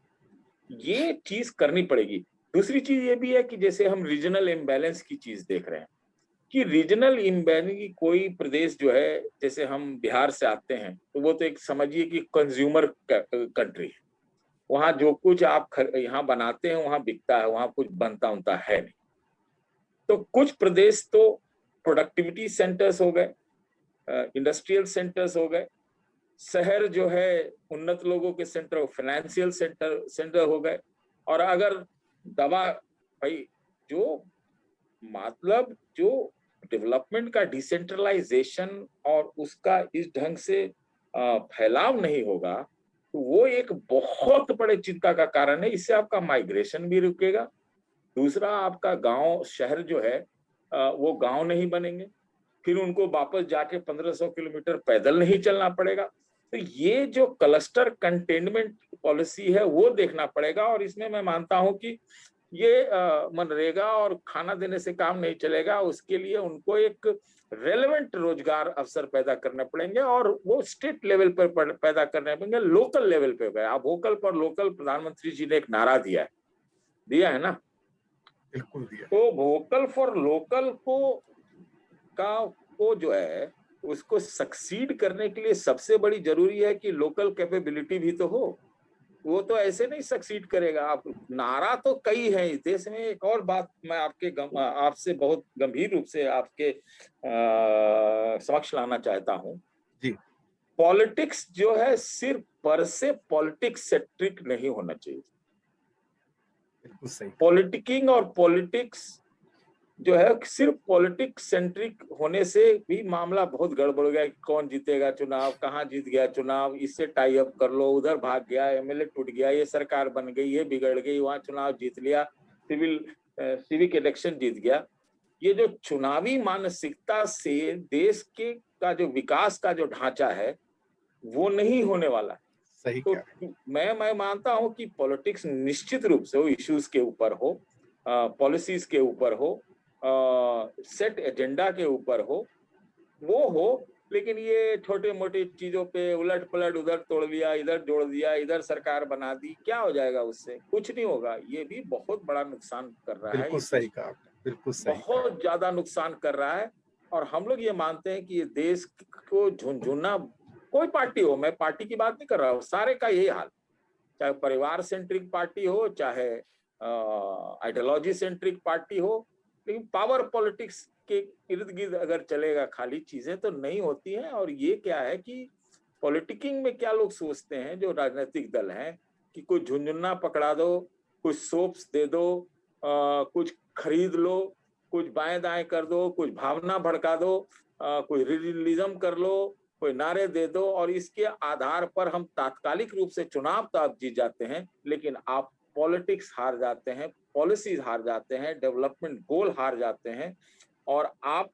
ये चीज करनी पड़ेगी। दूसरी चीज ये भी है कि जैसे हम रीजनल इम्बैलेंस की चीज देख रहे हैं कि रीजनल इम्बैलेंस की कोई प्रदेश जो है, जैसे हम बिहार से आते हैं, तो वो तो एक समझिए कि कंज्यूमर कंट्री है, वहां जो कुछ आप यहाँ बनाते हैं वहां बिकता है, वहां कुछ बनता उनता है नहीं। तो कुछ प्रदेश तो प्रोडक्टिविटी सेंटर्स हो गए, इंडस्ट्रियल सेंटर्स हो गए, शहर जो है उन्नत लोगों के सेंटर, फाइनेंशियल सेंटर हो गए। और अगर दवा भाई जो मतलब जो डेवलपमेंट का डिसेंट्रलाइजेशन और उसका इस ढंग से फैलाव नहीं होगा, तो वो एक बहुत बड़े चिंता का कारण है। इससे आपका माइग्रेशन भी रुकेगा, दूसरा आपका गांव शहर जो है वो गांव नहीं बनेंगे, फिर उनको वापस जाके 1500 किलोमीटर पैदल नहीं चलना पड़ेगा। तो ये जो क्लस्टर कंटेनमेंट पॉलिसी है वो देखना पड़ेगा। और इसमें मैं मानता हूं कि ये मनरेगा और खाना देने से काम नहीं चलेगा, उसके लिए उनको एक रेलेवेंट रोजगार अवसर पैदा करने पड़ेंगे, और वो स्टेट लेवल पर पैदा करने पड़ेंगे, लोकल लेवल पे। आप वोकल पर लोकल, प्रधानमंत्री जी ने एक नारा दिया है ना? बिल्कुल दिया। तो वोकल फॉर लोकल को जो है उसको सक्सीड करने के लिए सबसे बड़ी जरूरी है कि लोकल कैपेबिलिटी भी तो हो। वो तो ऐसे नहीं सक्सीड करेगा। आप नारा तो कई है इस देश में। एक और बात मैं आपसे बहुत गंभीर रूप से आपके समक्ष लाना चाहता हूं जी। पॉलिटिक्स जो है सिर्फ पर से पॉलिटिक्स सेंट्रिक नहीं होना चाहिए। बिल्कुल सही। पॉलिटिकिंग और पॉलिटिक्स जो है सिर्फ पॉलिटिक्स सेंट्रिक होने से भी मामला बहुत गड़बड़ हो गया कि कौन जीतेगा चुनाव, कहाँ जीत गया चुनाव, इससे टाई अप कर लो, उधर भाग गया, एमएलए टूट गया, ये सरकार बन गई, ये बिगड़ गई, वहां चुनाव जीत लिया, सिविक इलेक्शन जीत गया। ये जो चुनावी मानसिकता से देश के का जो विकास का जो ढांचा है वो नहीं होने वाला। सही तो क्या? मैं मानता हूं कि पॉलिटिक्स निश्चित रूप से वो इश्यूज के ऊपर हो, पॉलिसीज के ऊपर हो, सेट एजेंडा के ऊपर हो, वो हो, लेकिन ये छोटे मोटे चीजों पे उलट पलट, उधर तोड़ दिया, इधर जोड़ दिया, इधर सरकार बना दी, क्या हो जाएगा? उससे कुछ नहीं होगा। ये भी बहुत बड़ा नुकसान कर रहा है। बिल्कुल सही कहा, बिल्कुल सही, बहुत ज्यादा नुकसान कर रहा है। और हम लोग ये मानते हैं कि ये देश को झुनझुना, कोई पार्टी हो, मैं पार्टी की बात नहीं कर रहा हूँ, सारे का यही हाल, चाहे परिवार सेंट्रिक पार्टी हो, चाहे आइडियोलॉजी सेंट्रिक पार्टी हो, लेकिन पावर पॉलिटिक्स के इर्द गिर्द अगर चलेगा खाली, चीजें तो नहीं होती हैं। और ये क्या है कि पॉलिटिकिंग में क्या लोग सोचते हैं जो राजनीतिक दल हैं कि कुछ झुनझुना पकड़ा दो, कुछ सोप्स दे दो, कुछ खरीद लो, कुछ बाएं दाएं कर दो, कुछ भावना भड़का दो, कुछ रिलीजम कर लो, कोई नारे दे दो, और इसके आधार पर हम तात्कालिक रूप से चुनाव तो आप जीत जाते हैं, लेकिन आप पॉलिटिक्स हार जाते हैं, पॉलिसीज हार जाते हैं, डेवलपमेंट गोल हार जाते हैं, और आप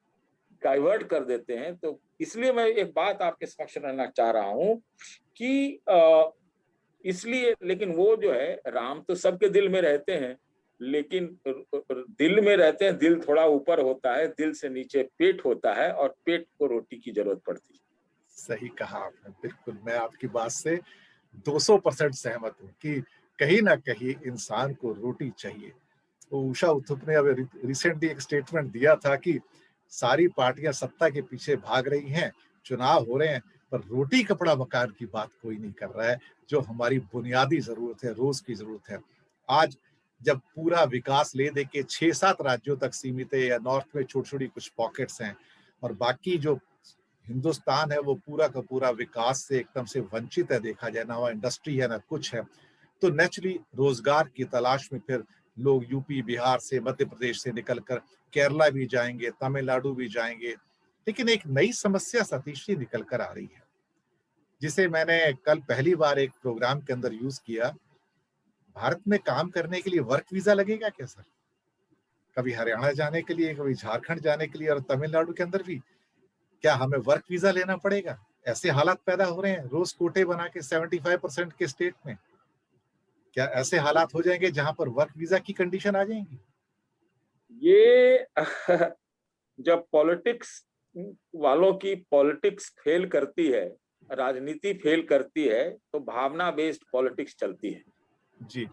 डाइवर्ट कर देते हैं। तो इसलिए मैं एक बात आपके समक्ष रहना चाह रहा हूं कि इसलिए, लेकिन वो जो है राम तो सबके दिल में रहते हैं, लेकिन दिल में रहते हैं, दिल थोड़ा ऊपर होता है, दिल से नीचे पेट होता है, और पेट को रोटी की जरूरत पड़ती है। सही कहा आपने, बिल्कुल मैं आपकी बात से 200% सहमत हूँ कि कहीं ना कहीं इंसान को रोटी चाहिए। तो उषा उत्थुप ने अब रिसेंटली एक स्टेटमेंट दिया था कि सारी पार्टियां सत्ता के पीछे भाग रही हैं, चुनाव हो रहे हैं, पर रोटी कपड़ा मकान की बात कोई नहीं कर रहा है, जो हमारी बुनियादी जरूरत है, रोज की जरूरत है। आज जब पूरा विकास ले दे के 6-7 राज्यों तक सीमित है, या नॉर्थ में छोटी छोटी कुछ पॉकेट्स हैं, और बाकी जो हिंदुस्तान है वो पूरा का पूरा विकास से एकदम से वंचित है, देखा जाए ना वहाँ इंडस्ट्री है ना कुछ है, तो नेचुरली रोजगार की तलाश में फिर लोग यूपी, बिहार से, मध्य प्रदेश से निकलकर केरला भी जाएंगे, तमिलनाडु भी जाएंगे। लेकिन एक नई समस्या सतीश जी निकल कर आ रही है, जिसे मैंने कल पहली बार एक प्रोग्राम के अंदर यूज किया। भारत में काम करने के लिए वर्क वीजा लगेगा क्या सर? कभी हरियाणा जाने के लिए, कभी झारखंड जाने के लिए, और तमिलनाडु के अंदर भी क्या हमें वर्क वीजा लेना पड़ेगा? ऐसे हालात पैदा हो रहे हैं रोज कोटे बना के 75% के स्टेट में। क्या ऐसे हालात हो जाएंगे जहां पर वर्क वीजा की कंडीशन आ जाएंगी? ये जब पॉलिटिक्स वालों की पॉलिटिक्स फेल करती है, राजनीति फेल करती है, तो भावना बेस्ड पॉलिटिक्स चलती है। जी।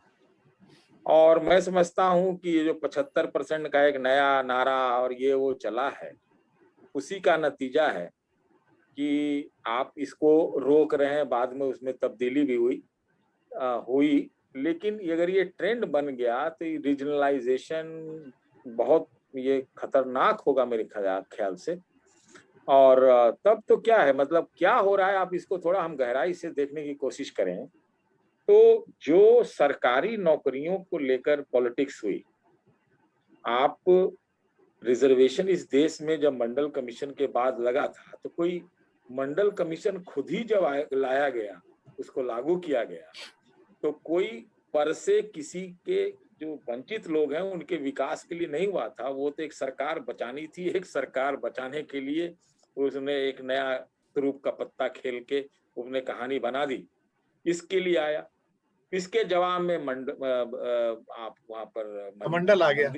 और मैं समझता हूं कि ये जो 75% का एक नया नारा और ये वो चला है, उसी का नतीजा है कि आप इसको रोक रहे हैं। बाद में उसमें तब्दीली भी हुई। लेकिन अगर ये ट्रेंड बन गया तो रीजनलाइजेशन बहुत ये खतरनाक होगा मेरे ख्याल से। और तब तो क्या है, मतलब क्या हो रहा है, आप इसको थोड़ा हम गहराई से देखने की कोशिश करें तो जो सरकारी नौकरियों को लेकर पॉलिटिक्स हुई, आप रिजर्वेशन इस देश में जब मंडल कमीशन के बाद लगा था, तो कोई मंडल कमीशन खुद ही जब लाया गया, उसको लागू किया गया, तो कोई पर से किसी के जो वंचित लोग हैं उनके विकास के लिए नहीं हुआ था। वो तो एक सरकार बचानी थी, एक सरकार बचाने के लिए उसने एक नया रूप का पत्ता खेल के उसने कहानी बना दी, इसके लिए आया। इसके जवाब में आप वहां पर कमंडल आ गया।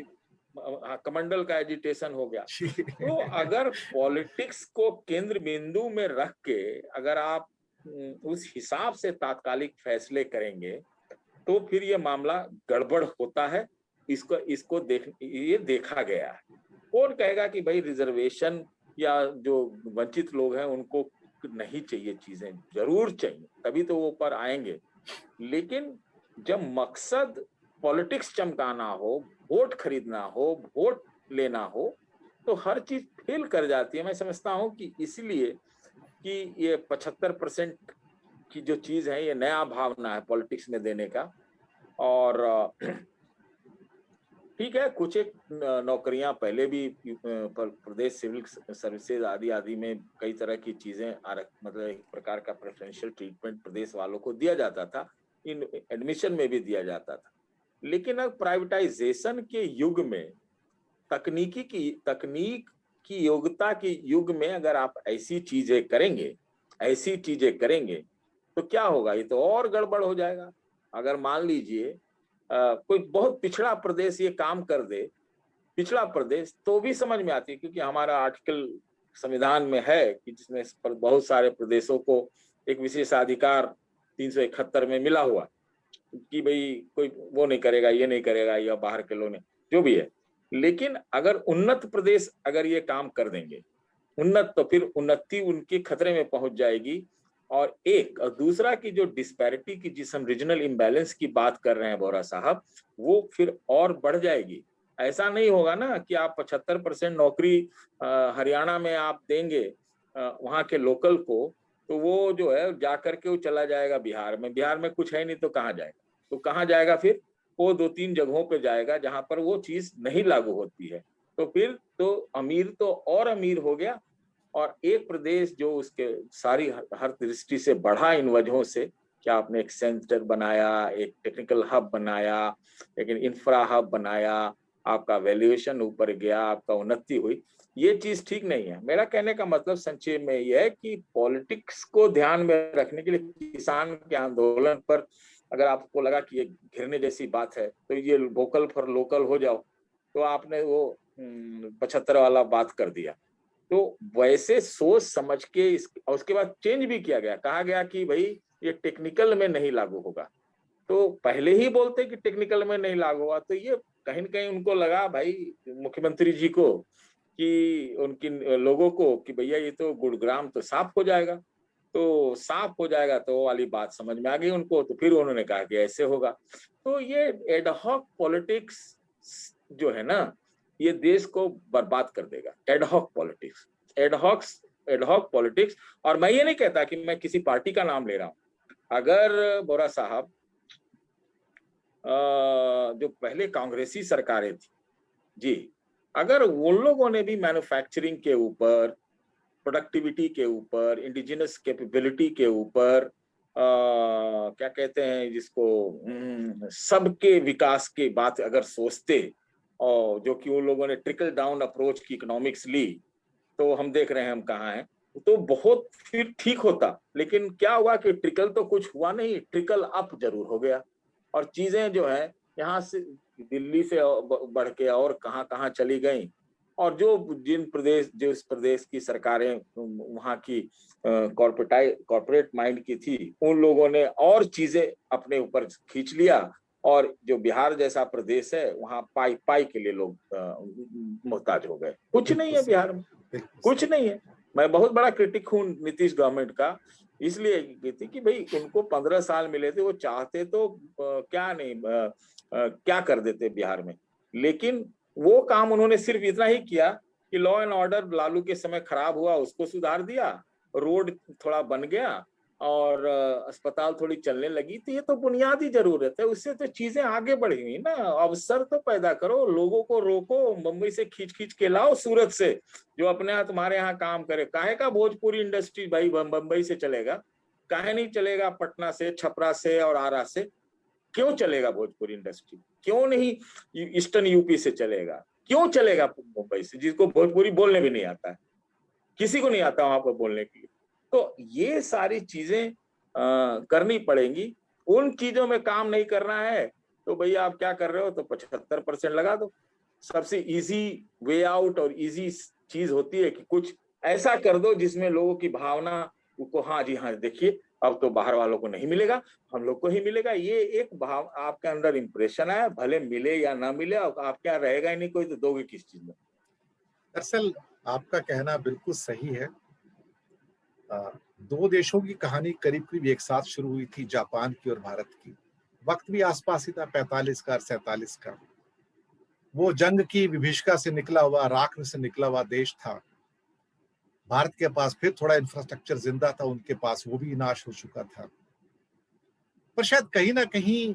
कमंडल का एजिटेशन हो गया। तो अगर पॉलिटिक्स को केंद्र बिंदु में रख के अगर आप उस हिसाब से तात्कालिक फैसले करेंगे तो फिर ये मामला गड़बड़ होता है। इसको ये देखा गया है। कौन कहेगा कि भाई रिजर्वेशन या जो वंचित लोग हैं उनको नहीं चाहिए, चीजें जरूर चाहिए, तभी तो वो ऊपर आएंगे। लेकिन जब मकसद पॉलिटिक्स चमकाना हो, वोट खरीदना हो, वोट लेना हो, तो हर चीज फेल कर जाती है। मैं समझता हूं कि इसलिए कि ये 75% की जो चीज है, ये नया भावना है पॉलिटिक्स में देने का। और ठीक है, कुछ एक नौकरियां पहले भी प्रदेश सिविल सर्विसेज आदि आदि में कई तरह की चीजें मतलब एक प्रकार का प्रेफरेंशियल ट्रीटमेंट प्रदेश वालों को दिया जाता था, इन एडमिशन में भी दिया जाता था। लेकिन अब प्राइवेटाइजेशन के युग में, तकनीक की योग्यता के युग में अगर आप ऐसी चीजें करेंगे तो क्या होगा? ये तो और गड़बड़ हो जाएगा। अगर मान लीजिए कोई बहुत पिछड़ा प्रदेश ये काम कर दे, पिछड़ा प्रदेश, तो भी समझ में आती है, क्योंकि हमारा आर्टिकल संविधान में है कि जिसमें बहुत सारे प्रदेशों को एक विशेषाधिकार 371 में मिला हुआ कि भाई कोई वो नहीं करेगा, ये नहीं करेगा, या बाहर के लोग ने जो भी है। लेकिन अगर उन्नत प्रदेश अगर ये काम कर देंगे, तो फिर उन्नति उनके खतरे में पहुंच जाएगी। और दूसरा की जो डिस्पैरिटी की, जिस हम रीजनल इम्बैलेंस की बात कर रहे हैं बोरा साहब, वो फिर और बढ़ जाएगी। ऐसा नहीं होगा ना कि आप 75% नौकरी हरियाणा में आप देंगे वहां के लोकल को, तो वो जो है जाकर के वो चला जाएगा बिहार में कुछ है नहीं तो कहाँ जाएगा? तो कहाँ जाएगा फिर? वो 2-3 जगहों पे जाएगा जहां पर वो चीज नहीं लागू होती है। तो फिर तो अमीर तो और अमीर हो गया, और एक प्रदेश जो उसके सारी हर दृष्टि से बढ़ा इन वजहों से, क्या आपने एक सेंटर बनाया, एक टेक्निकल हब बनाया, लेकिन इंफ्रा हब बनाया, आपका वैल्यूएशन ऊपर गया, आपका उन्नति हुई, ये चीज ठीक नहीं है। मेरा कहने का मतलब संक्षेप में यह है कि पॉलिटिक्स को ध्यान में रखने के लिए किसान के आंदोलन पर अगर आपको लगा कि ये घिरने जैसी बात है, तो ये वोकल फॉर लोकल हो जाओ, तो आपने वो 75 वाला बात कर दिया। तो वैसे सोच समझ के उसके बाद चेंज भी किया गया, कहा गया कि भाई ये टेक्निकल में नहीं लागू होगा। तो पहले ही बोलते कि टेक्निकल में नहीं लागू हुआ, तो ये कहीं न कहीं उनको लगा भाई मुख्यमंत्री जी को कि उनकी लोगों को कि भैया ये तो गुरुग्राम तो साफ हो जाएगा, तो साफ हो जाएगा, तो वो वाली बात समझ में आ गई उनको। तो फिर उन्होंने कहा कि ऐसे होगा। तो ये एडहॉक पॉलिटिक्स जो है ना, ये देश को बर्बाद कर देगा। Ad hoc politics. और मैं ये नहीं कहता कि मैं किसी पार्टी का नाम ले रहा हूं। अगर बोरा साहब जो पहले कांग्रेसी सरकारें थी जी, अगर उन लोगों ने भी मैन्युफैक्चरिंग के ऊपर, प्रोडक्टिविटी के ऊपर, इंडिजिनस कैपेबिलिटी के ऊपर, क्या कहते हैं जिसको, सबके विकास की बात अगर सोचते, और जो कि उन लोगों ने ट्रिकल डाउन अप्रोच की इकोनॉमिक्स ली, तो हम देख रहे हैं हम कहाँ हैं, तो बहुत फिर ठीक होता। लेकिन क्या हुआ कि ट्रिकल तो कुछ हुआ नहीं, ट्रिकल अप जरूर हो गया, और चीजें जो है यहाँ से दिल्ली से बढ़ के और कहाँ कहाँ चली गई। और जो इस प्रदेश की सरकारें वहाँ की कॉर्पोरेट माइंड की थी, उन लोगों ने और चीजें अपने ऊपर खींच लिया, और जो बिहार जैसा प्रदेश है वहाँ पाई पाई के लिए लोग मोहताज हो गए। कुछ नहीं है बिहार में, कुछ नहीं है। मैं बहुत बड़ा क्रिटिक हूँ नीतीश गवर्नमेंट का, इसलिए थी कि भाई उनको 15 साल मिले थे, वो चाहते तो क्या नहीं क्या कर देते बिहार में। लेकिन वो काम उन्होंने सिर्फ इतना ही किया कि लॉ एंड ऑर्डर लालू के समय खराब हुआ, उसको सुधार दिया, रोड थोड़ा बन गया, और अस्पताल थोड़ी चलने लगी। तो ये तो बुनियादी जरूरत है, उससे तो चीजें आगे बढ़ेंगी ना। अवसर तो पैदा करो, लोगों को रोको, मुंबई से खींच खींच के लाओ, सूरत से, जो अपने यहाँ तुम्हारे यहाँ काम करे। काहे का भोजपुरी इंडस्ट्री भाई मुंबई से चलेगा? काहे नहीं चलेगा पटना से, छपरा से और आरा से? क्यों चलेगा भोजपुरी इंडस्ट्री? क्यों नहीं ईस्टर्न यूपी से चलेगा? क्यों चलेगा मुंबई से, जिसको भोजपुरी बोलने भी नहीं आता है? किसी को नहीं आता वहां पर बोलने के लिए। तो ये सारी चीजें करनी पड़ेंगी। उन चीजों में काम नहीं करना है तो भैया आप क्या कर रहे हो, तो 75% लगा दो। सबसे इजी वे आउट और इजी चीज होती है कि कुछ ऐसा कर दो जिसमें लोगों की भावना को, हाँ जी हाँ देखिए अब तो बाहर वालों को नहीं मिलेगा, हम लोग को ही मिलेगा। ये एक भाव आपके अंदर इंप्रेशन है, भले मिले या ना मिले, आप क्या रहेगा ही नहीं कोई, तो दोगे किस चीज में? दरअसल आपका कहना बिल्कुल सही है। दो देशों की कहानी करीब करीब एक साथ शुरू हुई थी, जापान की और भारत की। वक्त भी आसपास ही था, 45 का 47 का। वो जंग की विभीषिका से निकला हुआ, राख से निकला हुआ देश था। भारत के पास फिर थोड़ा इंफ्रास्ट्रक्चर जिंदा था, उनके पास वो भी नाश हो चुका था। पर शायद कहीं ना कहीं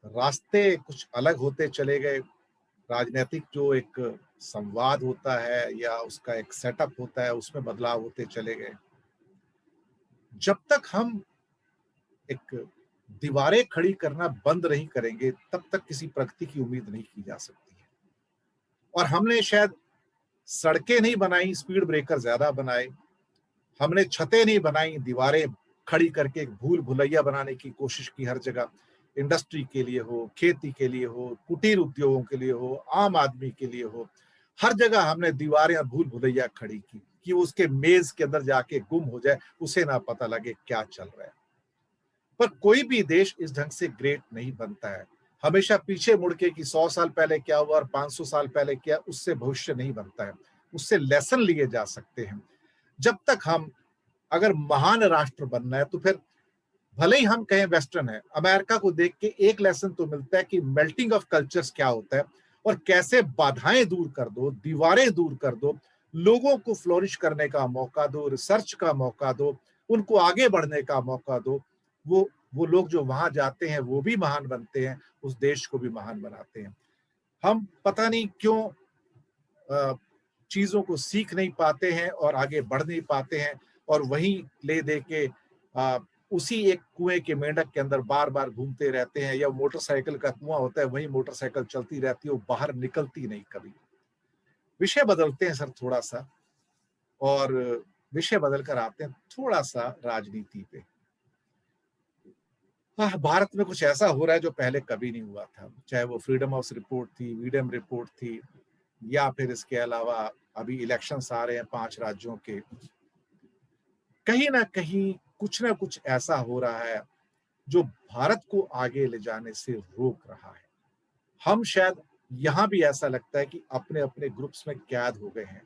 रास्ते कुछ अलग होते चले गए। राजनीतिक जो एक संवाद होता है या उसका एक सेटअप होता है, उसमें बदलाव होते चले गए। जब तक हम एक दीवारें खड़ी करना बंद नहीं करेंगे, तब तक किसी प्रगति की उम्मीद नहीं की जा सकती है। और हमने शायद सड़कें नहीं बनाई, स्पीड ब्रेकर ज्यादा बनाए। हमने छतें नहीं बनाई, दीवारें खड़ी करके एक भूल भुलैया बनाने की कोशिश की हर जगह। इंडस्ट्री के लिए हो, खेती के लिए हो, कुटीर उद्योगों के लिए हो, आम आदमी के लिए हो, हर जगह हमने दीवारें और भूल भुलैया खड़ी की कि उसके मेज के अंदर जाके गुम हो जाए, उसे ना पता लगे क्या चल रहा है। पर कोई भी देश इस ढंग से ग्रेट नहीं बनता है। हमेशा पीछे मुड़ के कि 100 साल पहले क्या हुआ और 500 साल पहले क्या, उससे भविष्य नहीं बनता है। उससे लेसन लिए जा सकते हैं। जब तक हम अगर महान राष्ट्र बनना है, तो फिर भले ही हम कहें वेस्टर्न है, अमेरिका को देख के एक लेसन तो मिलता है कि मेल्टिंग ऑफ कल्चर्स क्या होता है और कैसे बाधाएं दूर कर दो, दीवारें दूर कर दो, लोगों को फ्लोरिश करने का मौका दो, रिसर्च का मौका दो, उनको आगे बढ़ने का मौका दो। वो लोग जो वहां जाते हैं वो भी महान बनते हैं, उस देश को भी महान बनाते हैं। हम पता नहीं क्यों चीजों को सीख नहीं पाते हैं और आगे बढ़ नहीं पाते हैं, और वहीं ले दे के उसी एक कुएं के मेंढक के अंदर बार बार घूमते रहते हैं। या मोटरसाइकिल का कुआं होता है, वही मोटरसाइकिल चलती रहती है, वो बाहर निकलती नहीं कभी। विषय बदलते हैं सर थोड़ा सा, और विषय बदल कर आते हैं थोड़ा सा राजनीति पे। भारत में कुछ ऐसा हो रहा है जो पहले कभी नहीं हुआ था, चाहे वो फ्रीडम हाउस रिपोर्ट थी, वीडम रिपोर्ट थी, या फिर इसके अलावा अभी इलेक्शंस आ रहे हैं 5 राज्यों के। कहीं ना कहीं कुछ ना कुछ ऐसा हो रहा है जो भारत को आगे ले जाने से रोक रहा है। हम शायद यहां भी ऐसा लगता है कि अपने अपने ग्रुप्स में कैद हो गए हैं।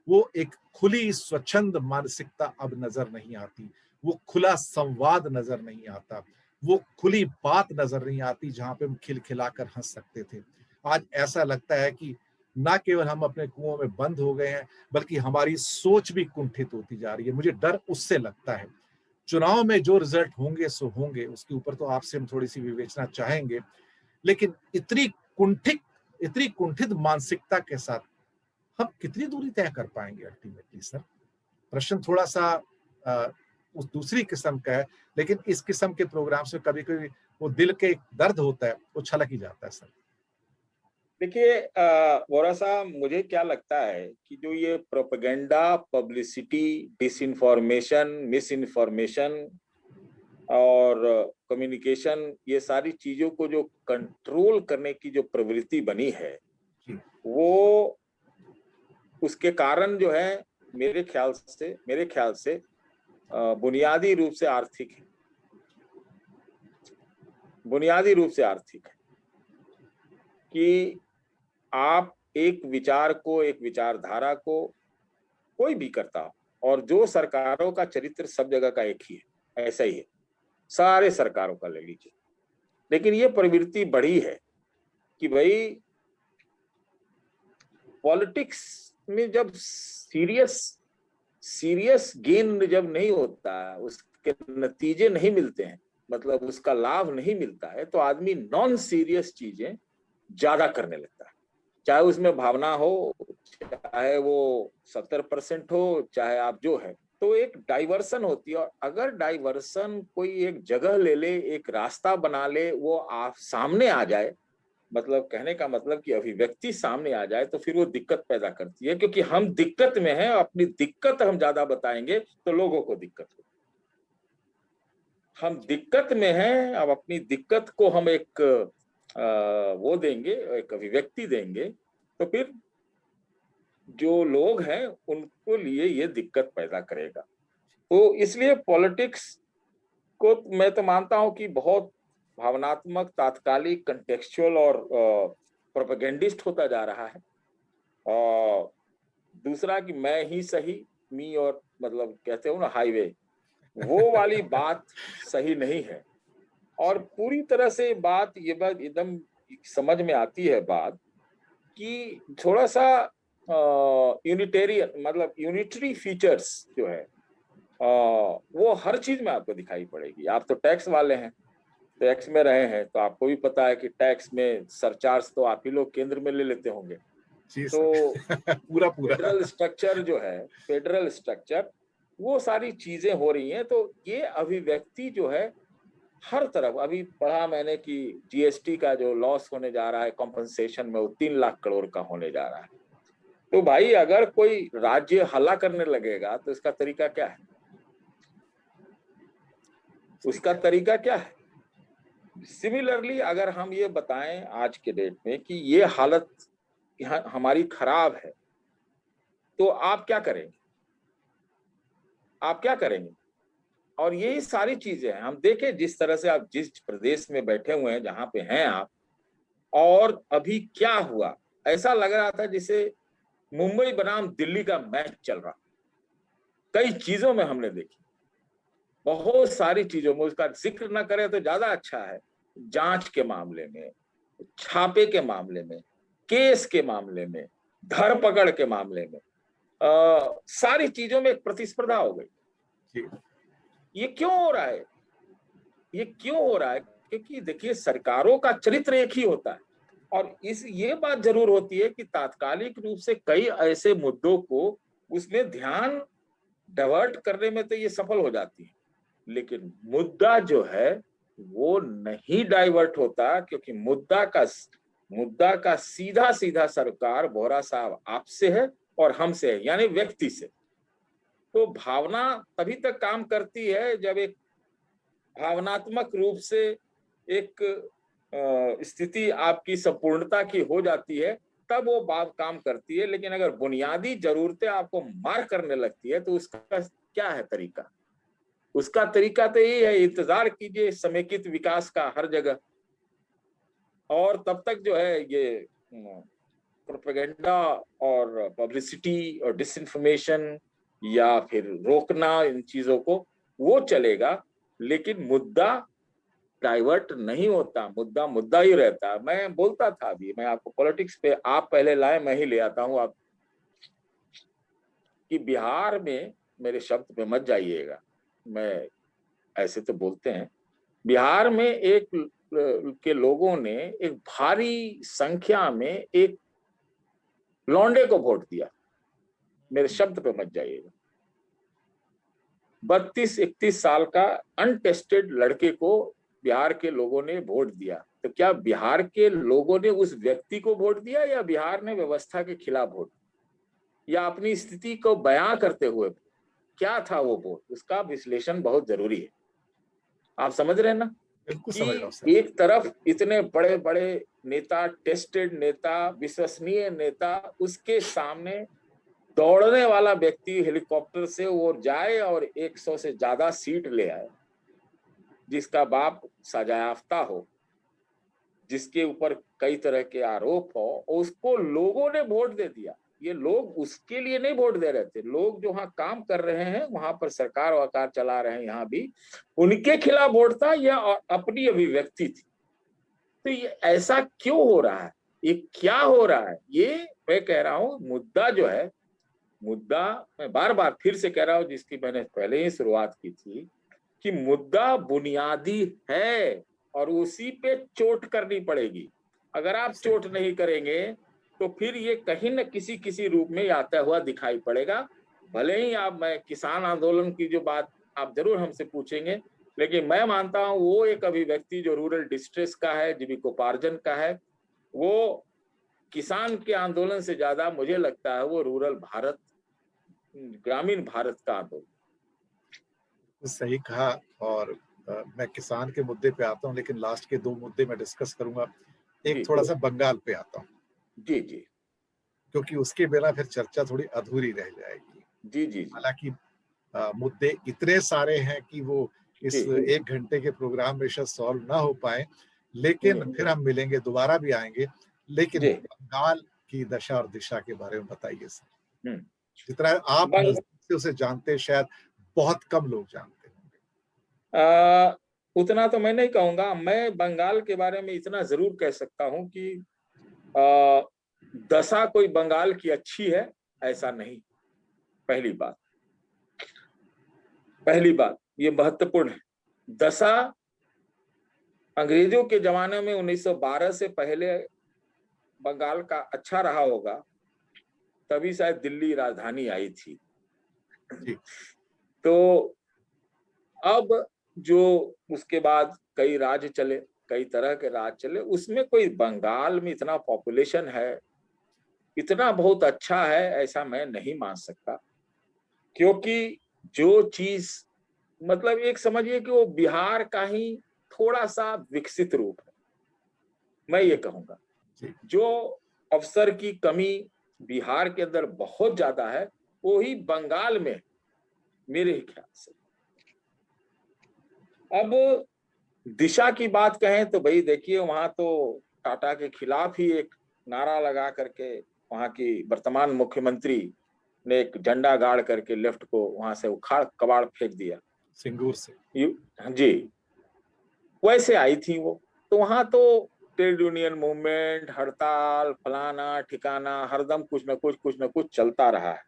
वो एक खुली स्वच्छंद मानसिकता अब नजर नहीं आती, वो खुला संवाद नजर नहीं आता, वो खुली बात नजर नहीं आती जहां पे हम खिलखिलाकर हंस सकते थे। आज ऐसा लगता है कि ना केवल हम अपने कुओं में बंद हो गए हैं, बल्कि हमारी सोच भी कुंठित होती जा रही है। मुझे डर उससे लगता है। चुनाव में जो रिजल्ट होंगे सो होंगे, उसके ऊपर तो आपसे हम थोड़ी सी विवेचना चाहेंगे, लेकिन इतनी कुंठित मानसिकता के साथ हम कितनी दूरी तय कर पाएंगे अल्टीमेटली सर? प्रश्न थोड़ा सा उस दूसरी किस्म का है, लेकिन इस किस्म के प्रोग्राम से कभी कभी वो दिल के दर्द होता है, वो छलक ही जाता है सर। देखिए वोरा साहब, मुझे क्या लगता है कि जो ये propaganda, publicity, disinformation, miss information और कम्युनिकेशन, ये सारी चीजों को जो कंट्रोल करने की जो प्रवृत्ति बनी है, वो उसके कारण जो है मेरे ख्याल से बुनियादी रूप से आर्थिक है। बुनियादी रूप से आर्थिक है कि आप एक विचार को, एक विचारधारा को कोई भी करता हो, और जो सरकारों का चरित्र सब जगह का एक ही है, ऐसा ही है, सारे सरकारों का ले लीजिए। लेकिन ये प्रवृत्ति बढ़ी है कि भाई पॉलिटिक्स में जब सीरियस गेन जब नहीं होता, उसके नतीजे नहीं मिलते हैं, मतलब उसका लाभ नहीं मिलता है, तो आदमी नॉन सीरियस चीजें ज्यादा करने लगता है, चाहे उसमें भावना हो, चाहे वो 70% हो, चाहे आप जो है, तो एक डाइवर्सन होती है। और अगर डाइवर्सन कोई एक जगह ले ले, एक रास्ता बना ले, वो आप सामने आ जाए, मतलब कहने का मतलब कि अभिव्यक्ति सामने आ जाए, तो फिर वो दिक्कत पैदा करती है, क्योंकि हम दिक्कत में हैं, अपनी दिक्कत हम ज्यादा बताएंगे तो लोगों को दिक्कत होगी। हम दिक्कत में हैं, अब अपनी दिक्कत को हम एक वो देंगे, एक अभिव्यक्ति देंगे, तो फिर जो लोग हैं उनको लिए ये दिक्कत पैदा करेगा। तो इसलिए पॉलिटिक्स को मैं तो मानता हूं कि बहुत भावनात्मक, तात्कालिक, कंटेक्चुअल और प्रोपेगेंडिस्ट होता जा रहा है। और दूसरा कि मैं ही सही, मी और मतलब कहते हो ना हाईवे, वो वाली बात सही नहीं है। और पूरी तरह से ये बात एकदम समझ में आती है बात कि थोड़ा सा यूनिटेरियन, मतलब यूनिटरी फीचर्स जो है वो हर चीज में आपको दिखाई पड़ेगी। आप तो टैक्स वाले हैं, टैक्स में रहे हैं, तो आपको भी पता है कि टैक्स में सरचार्ज तो आप ही लोग केंद्र में ले लेते होंगे। तो पूरा फेडरल स्ट्रक्चर जो है, फेडरल स्ट्रक्चर, वो सारी चीजें हो रही हैं। तो ये अभिव्यक्ति जो है हर तरफ, अभी पढ़ा मैंने कि जीएसटी का जो लॉस होने जा रहा है कॉम्पनसेशन में, वो 3 लाख करोड़ का होने जा रहा है। तो भाई अगर कोई राज्य हल्ला करने लगेगा तो इसका तरीका क्या है? उसका तरीका क्या है? सिमिलरली अगर हम ये बताएं आज के डेट में कि ये हालत हमारी खराब है, तो आप क्या करेंगे? आप क्या करेंगे? और यही सारी चीजें हैं। हम देखें जिस तरह से आप जिस प्रदेश में बैठे हुए हैं, जहां पे हैं आप, और अभी क्या हुआ, ऐसा लग रहा था जैसे मुंबई बनाम दिल्ली का मैच चल रहा। कई चीजों में हमने देखी, बहुत सारी चीजों में, उसका जिक्र न करें तो ज्यादा अच्छा है। जांच के मामले में, छापे के मामले में, केस के मामले में, धरपकड़ के मामले में, सारी चीजों में एक प्रतिस्पर्धा हो गई। ये क्यों हो रहा है? ये क्यों हो रहा है? क्योंकि देखिए सरकारों का चरित्र एक ही होता है, और ये बात जरूर होती है कि तात्कालिक रूप से कई ऐसे मुद्दों को उसमें ध्यान डाइवर्ट करने में तो ये सफल हो जाती है, लेकिन मुद्दा जो है वो नहीं डाइवर्ट होता, क्योंकि मुद्दा का सीधा सीधा सरकार, बोहरा साहब, आपसे है और हमसे है, यानी व्यक्ति से। तो भावना तभी तक काम करती है जब एक भावनात्मक रूप से एक स्थिति आपकी संपूर्णता की हो जाती है, तब वो बात काम करती है। लेकिन अगर बुनियादी जरूरतें आपको मार करने लगती है, तो उसका क्या है तरीका? उसका तरीका तो यही है, इंतजार कीजिए समेकित विकास का हर जगह, और तब तक जो है ये प्रोपेगेंडा और पब्लिसिटी और डिसइंफॉर्मेशन या फिर रोकना इन चीजों को, वो चलेगा। लेकिन मुद्दा डाइवर्ट नहीं होता, मुद्दा मुद्दा ही रहता है। मैं बोलता था, अभी मैं आपको पॉलिटिक्स पे आप पहले लाए, मैं ही ले आता हूं आप, कि बिहार में, मेरे शब्द पे मत जाइएगा, मैं ऐसे तो बोलते हैं, बिहार में एक के लोगों ने एक भारी संख्या में एक लौंडे को वोट दिया। मेरे शब्द पे मत जाइएगा। 32-31 साल का अनटेस्टेड लड़के को बिहार के लोगों ने वोट दिया। तो क्या बिहार के लोगों ने उस व्यक्ति को वोट दिया या बिहार ने व्यवस्था के खिलाफ वोट, या अपनी स्थिति को बयां करते हुए? क्या था वो वोट? उसका विश्लेषण बहुत जरूरी है। आप समझ रहे हैं ना बिल्कुल समझ रहा हूं सर। कि एक तरफ इतने बड़े बड़े नेता, टेस्टेड नेता, विश्वसनीय नेता, उसके सामने दौड़ने वाला व्यक्ति हेलीकॉप्टर से वो जाए और 100 से ज्यादा सीट ले आए, जिसका बाप सजायाफ्ता हो, जिसके ऊपर कई तरह के आरोप हो, उसको लोगों ने वोट दे दिया। ये लोग उसके लिए नहीं वोट दे रहे थे, लोग जो वहां काम कर रहे हैं, वहां पर सरकार वकार चला रहे हैं, यहाँ भी उनके खिलाफ वोट था, या अपनी अभिव्यक्ति थी। तो ये ऐसा क्यों हो रहा है? ये क्या हो रहा है? ये मैं कह रहा हूं, मुद्दा जो है, मुद्दा मैं बार बार फिर से कह रहा हूं, जिसकी मैंने पहले ही शुरुआत की थी, कि मुद्दा बुनियादी है और उसी पे चोट करनी पड़ेगी। अगर आप चोट नहीं करेंगे तो फिर ये कहीं न किसी रूप में आता हुआ दिखाई पड़ेगा। भले ही आप, मैं किसान आंदोलन की जो बात आप जरूर हमसे पूछेंगे, लेकिन मैं मानता हूं वो एक अभिव्यक्ति जो रूरल डिस्ट्रेस का है, जीविकोपार्जन का है, वो किसान के आंदोलन से ज्यादा मुझे लगता है वो रूरल भारत, ग्रामीण भारत का आंदोलन। सही कहा। और मैं किसान के मुद्दे पे आता हूँ, लेकिन लास्ट के 2 मुद्दे मैं डिस्कस करूंगा। एक थोड़ा सा बंगाल पे आता हूँ। जी जी। क्योंकि उसके बिना फिर चर्चा थोड़ी अधूरी रह जाएगी। जी जी। हालांकि मुद्दे इतने सारे हैं कि वो इस 1 घंटे के प्रोग्राम में शायद सॉल्व ना हो पाए, लेकिन फिर हम मिलेंगे, दोबारा भी आएंगे। लेकिन बंगाल की दशा और दिशा के बारे में बताइए सर। जितना आप नजदीक से उसे जानते हैं, शायद बहुत कम लोग जानते होंगे। उतना तो मैं नहीं कहूंगा। मैं बंगाल के बारे में इतना जरूर कह सकता हूं कि दशा कोई बंगाल की अच्छी है ऐसा नहीं। पहली बात ये महत्वपूर्ण है। दशा अंग्रेजों के जमाने में 1912 से पहले बंगाल का अच्छा रहा होगा, तभी शायद दिल्ली राजधानी आई थी। तो अब जो उसके बाद कई राज्य चले, कई तरह के राज्य चले, उसमें कोई बंगाल में इतना पॉपुलेशन है, इतना बहुत अच्छा है, ऐसा मैं नहीं मान सकता। क्योंकि जो चीज, मतलब एक समझिए कि वो बिहार का ही थोड़ा सा विकसित रूप है। मैं ये कहूंगा जो अवसर की कमी बिहार के अंदर बहुत ज्यादा है, वो ही बंगाल में मेरे ख्याल से। अब दिशा की बात कहें तो भाई देखिए, वहां तो टाटा के खिलाफ ही एक नारा लगा करके वहां की वर्तमान मुख्यमंत्री ने एक झंडा गाड़ करके लेफ्ट को वहां से उखाड़ कबाड़ फेंक दिया, सिंगूर से। जी, वैसे आई थी वो। तो वहां तो ट्रेड यूनियन मूवमेंट, हड़ताल, फलाना ठिकाना, हरदम कुछ न कुछ चलता रहा है।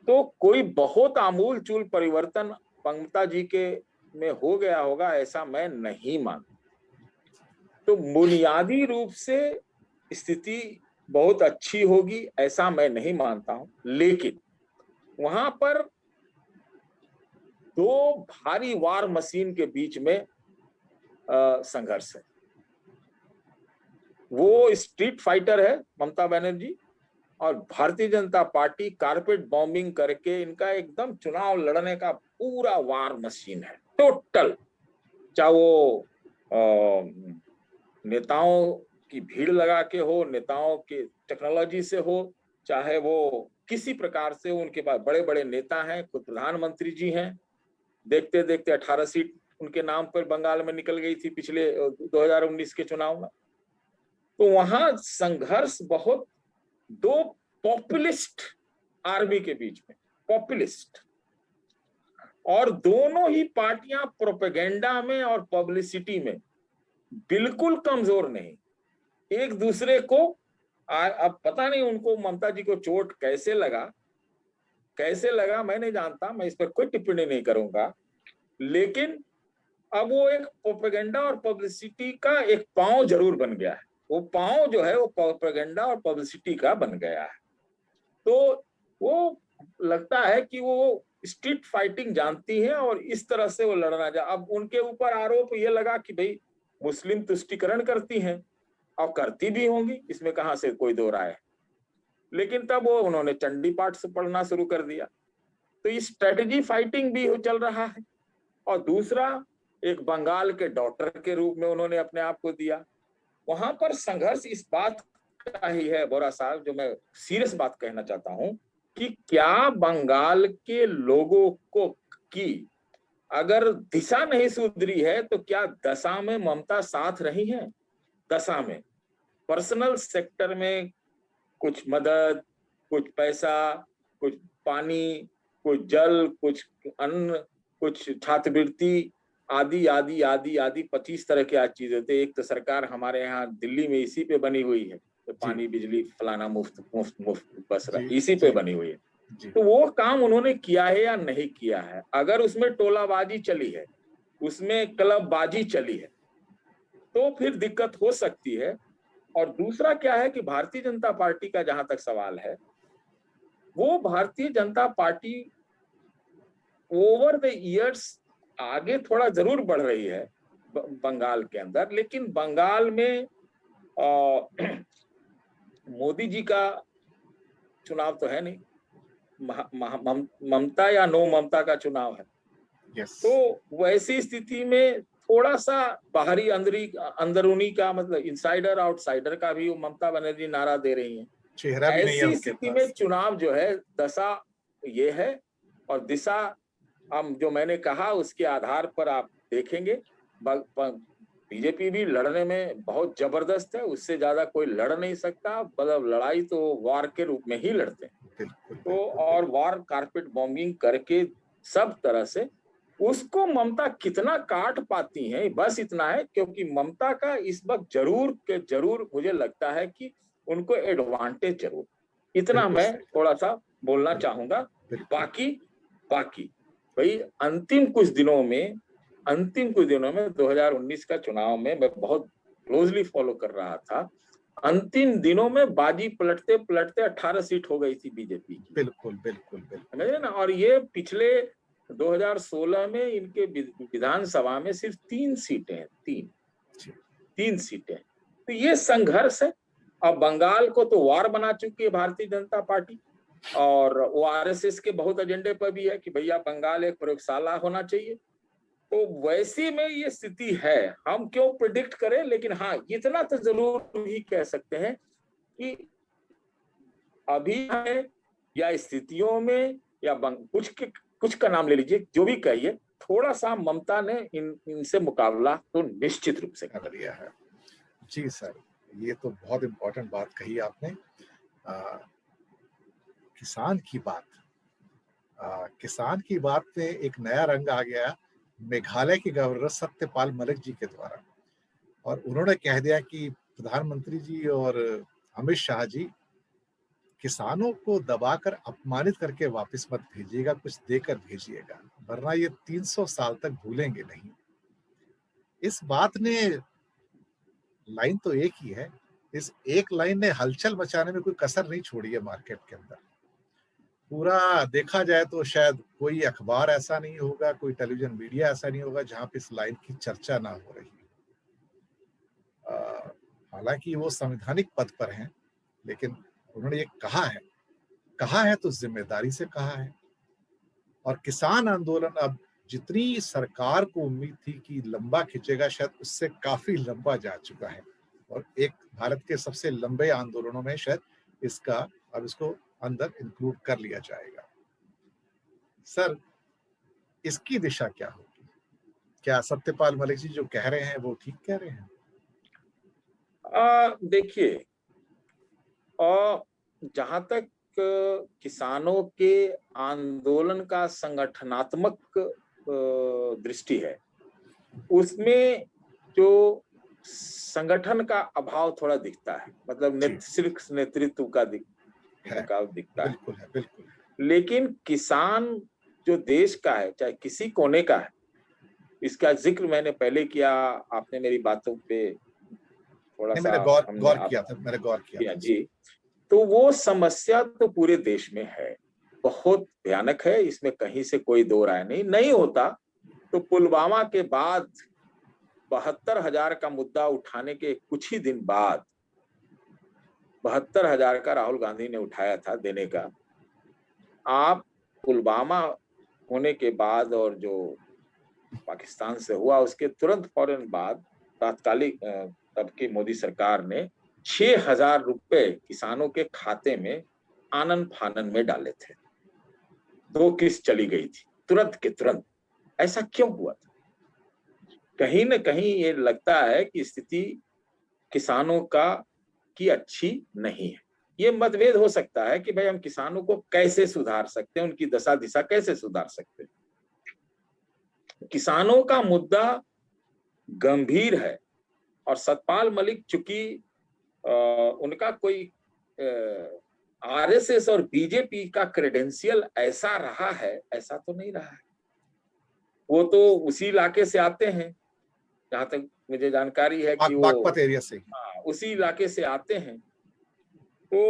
तो कोई बहुत आमूल चूल परिवर्तन ममता जी के में हो गया होगा ऐसा मैं नहीं मानता। तो बुनियादी रूप से स्थिति बहुत अच्छी होगी ऐसा मैं नहीं मानता हूं, लेकिन वहां पर 2 भारी वार मशीन के बीच में संघर्ष है। वो स्ट्रीट फाइटर है ममता बनर्जी, और Bharatiya Janata party carpet bombing करके इनका एकदम चुनाव लड़ने का पूरा वार मशीन है टोटल। चाहे वो नेताओं की भीड़ लगा के हो, नेताओं के टेक्नोलॉजी से हो, चाहे वो किसी प्रकार से, उनके पास बड़े बड़े नेता हैं, खुद प्रधानमंत्री जी हैं। देखते देखते 18 सीट उनके नाम पर बंगाल में निकल गई थी पिछले 2019 के चुनाव में। तो वहां संघर्ष बहुत 2 पॉपुलिस्ट आर्मी के बीच में, पॉपुलिस्ट, और दोनों ही पार्टियां प्रोपेगेंडा में और पब्लिसिटी में बिल्कुल कमजोर नहीं। एक दूसरे को अब पता नहीं उनको ममता जी को चोट कैसे लगा मैं नहीं जानता, मैं इस पर कोई टिप्पणी नहीं करूंगा। लेकिन अब वो एक प्रोपेगेंडा और पब्लिसिटी का एक पांव जरूर बन गया है। वो पांव जो है वो प्रोपेगेंडा और पब्लिसिटी का बन गया है। तो वो लगता है कि वो स्ट्रीट फाइटिंग जानती है और इस तरह से वो लड़ना जा। अब उनके ऊपर आरोप ये लगा कि भाई मुस्लिम तुष्टीकरण करती हैं, और करती भी होंगी, इसमें कहां से कोई दो राय है। लेकिन तब वो उन्होंने चंडी पाठ से पढ़ना शुरू कर दिया। तो ये स्ट्रेटेजी फाइटिंग भी चल रहा है। और दूसरा, एक बंगाल के डॉक्टर के रूप में उन्होंने अपने आप को दिया। वहां पर संघर्ष इस बात का ही है बोरा साहब, जो मैं सीरियस बात कहना चाहता हूं, कि क्या बंगाल के लोगों को की अगर दिशा नहीं सुधरी है तो क्या दशा में ममता साथ रही है? दशा में पर्सनल सेक्टर में कुछ मदद, कुछ पैसा, कुछ पानी, कुछ जल, कुछ अन्न, कुछ छात्रवृत्ति आदि आदि आदि आदि 25 तरह की आज चीजें थे। एक तो सरकार हमारे यहाँ दिल्ली में इसी पे बनी हुई है, तो पानी बिजली फलाना मुफ्त मुफ्त मुफ्त बस इसी पे बनी हुई है। तो वो काम उन्होंने किया है या नहीं किया है? अगर उसमें टोलाबाजी चली है, उसमें क्लबबाजी चली है, तो फिर दिक्कत हो सकती है। और दूसरा क्या है कि भारतीय जनता पार्टी का जहां तक सवाल है, वो Bharatiya Janata party over the years आगे थोड़ा जरूर बढ़ रही है बंगाल के अंदर, लेकिन बंगाल में मोदी जी का चुनाव तो है नहीं, ममता या नो ममता का चुनाव है। तो वैसी स्थिति में थोड़ा सा बाहरी अंदरूनी का, मतलब इनसाइडर आउटसाइडर का भी ममता बनर्जी नारा दे रही हैं। चेहरा भी नहीं है ऐसी स्थिति में चुनाव जो है दशा ये है, और दिशा हम जो मैंने कहा उसके आधार पर आप देखेंगे बीजेपी भी लड़ने में बहुत जबरदस्त है, उससे ज्यादा कोई लड़ नहीं सकता। मतलब लड़ाई तो वार के रूप में ही लड़ते हैं। तो और वार कारपेट बॉम्बिंग करके सब तरह से उसको ममता कितना काट पाती हैं, बस इतना है। क्योंकि ममता का इस वक्त जरूर के जरूर मुझे लगता है कि उनको एडवांटेज जरूर, इतना मैं थोड़ा सा बोलना चाहूंगा। बाकी भाई अंतिम कुछ दिनों में 2019 का चुनाव में मैं बहुत क्लोजली फॉलो कर रहा था। अंतिम दिनों में बाजी पलटते पलटते 18 सीट हो गई थी बीजेपी की। बिल्कुल बिल्कुल समझे ना। और ये पिछले 2016 में इनके विधानसभा में सिर्फ 3 सीटें हैं, तीन सीटें। तो ये संघर्ष है। अब बंगाल को तो वार बना चुकी है भारतीय जनता पार्टी, और वो आरएसएस के बहुत एजेंडे पर भी है कि भैया बंगाल एक प्रयोगशाला होना चाहिए। तो वैसे में ये स्थिति है, हम क्यों प्रिडिक्ट करें। लेकिन हाँ, इतना तो जरूर ही कह सकते हैं कि अभी है या स्थितियों में या कुछ का नाम ले लीजिए, जो भी कहिए, थोड़ा सा ममता ने इनसे मुकाबला तो निश्चित रूप से कर लिया है। जी सर, ये तो बहुत इंपॉर्टेंट बात कही आपने। किसान की बात में एक नया रंग आ गया मेघालय के गवर्नर सत्यपाल मलिक जी के द्वारा, और उन्होंने कह दिया कि प्रधानमंत्री जी और अमित शाह जी किसानों को दबाकर अपमानित करके वापस मत भेजिएगा, कुछ देकर भेजिएगा, वरना ये 300 साल तक भूलेंगे नहीं। इस बात ने, लाइन तो एक ही है, इस एक लाइन ने हलचल मचाने में कोई कसर नहीं छोड़ी है मार्केट के अंदर। पूरा देखा जाए तो शायद कोई अखबार ऐसा नहीं होगा, कोई टेलीविजन मीडिया ऐसा नहीं होगा जहां पे इस लाइन की चर्चा ना हो रही। हालांकि वो संवैधानिक पद पर हैं, लेकिन उन्होंने ये कहा है तो जिम्मेदारी से कहा है। और किसान आंदोलन अब जितनी सरकार को उम्मीद थी कि लंबा खिंचेगा, शायद उससे काफी लंबा जा चुका है, और एक भारत के सबसे लंबे आंदोलनों में शायद इसको अंदर इंक्लूड कर लिया जाएगा। सर, इसकी दिशा क्या होगी? क्या सत्यपाल मलिक जी जो कह रहे हैं वो ठीक कह रहे हैं? देखिए, जहां तक किसानों के आंदोलन का संगठनात्मक दृष्टि है, उसमें जो संगठन का अभाव थोड़ा दिखता है। मतलब सिर्फ नेतृत्व का दिखता है। बिल्कुल। लेकिन किसान जो देश का है, चाहे किसी कोने का है, इसका जिक्र मैंने पहले किया, आपने मेरी बातों पे थोड़ा सा मैंने गौर किया जी। तो वो समस्या तो पूरे देश में है, बहुत भयानक है, इसमें कहीं से कोई दो राय नहीं होता तो पुलवामा के बाद 72,000 का मुद्दा उठाने के कुछ ही दिन बाद 72,000 का राहुल गांधी ने उठाया था देने का। आप पुलवामा होने के बाद और जो पाकिस्तान से हुआ उसके तुरंत फौरन बाद तात्कालिक तब की मोदी सरकार ने 6,000 रुपए किसानों के खाते में आनन फानन में डाले थे। 2 किस्त चली गई थी तुरंत के तुरंत। ऐसा क्यों हुआ था? कहीं न कहीं ये लगता है कि स्थिति किसानों की अच्छी नहीं है। ये मतभेद हो सकता है कि भाई हम किसानों को कैसे सुधार सकते हैं, उनकी दशा दिशा कैसे सुधार सकते हैं। किसानों का मुद्दा गंभीर है और सतपाल मलिक चूंकि उनका कोई आरएसएस और बीजेपी का क्रेडेंशियल ऐसा रहा है, ऐसा तो नहीं रहा है। वो तो उसी इलाके से आते हैं, जहां तक मुझे जानकारी है कि वो बागपत एरिया से, उसी इलाके से आते हैं। तो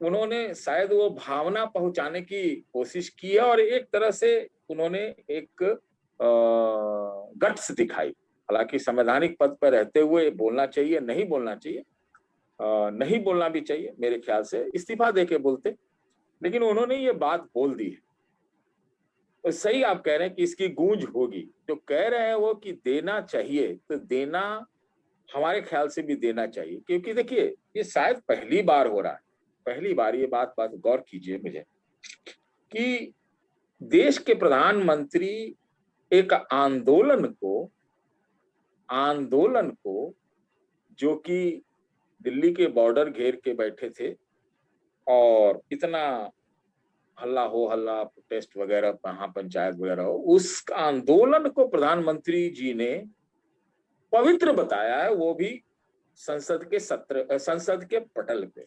उन्होंने शायद वो भावना पहुंचाने की कोशिश की है और एक तरह से उन्होंने एक गट्स दिखाई। हालांकि संवैधानिक पद पर रहते हुए बोलना चाहिए, नहीं बोलना चाहिए, नहीं बोलना भी चाहिए मेरे ख्याल से, इस्तीफा देके बोलते, लेकिन उन्होंने ये बात बोल दी है। तो सही आप कह रहे हैं कि इसकी गूंज होगी। जो कह रहे हैं वो कि देना चाहिए, तो देना हमारे ख्याल से भी देना चाहिए, क्योंकि देखिए ये शायद पहली बार हो रहा है, पहली बार ये बात गौर कीजिए मुझे कि देश के प्रधानमंत्री एक आंदोलन को जो कि दिल्ली के बॉर्डर घेर के बैठे थे और इतना हल्ला प्रोटेस्ट वगैरह महापंचायत वगैरह हो, उस आंदोलन को प्रधानमंत्री जी ने पवित्र बताया है, वो भी संसद के पटल पे।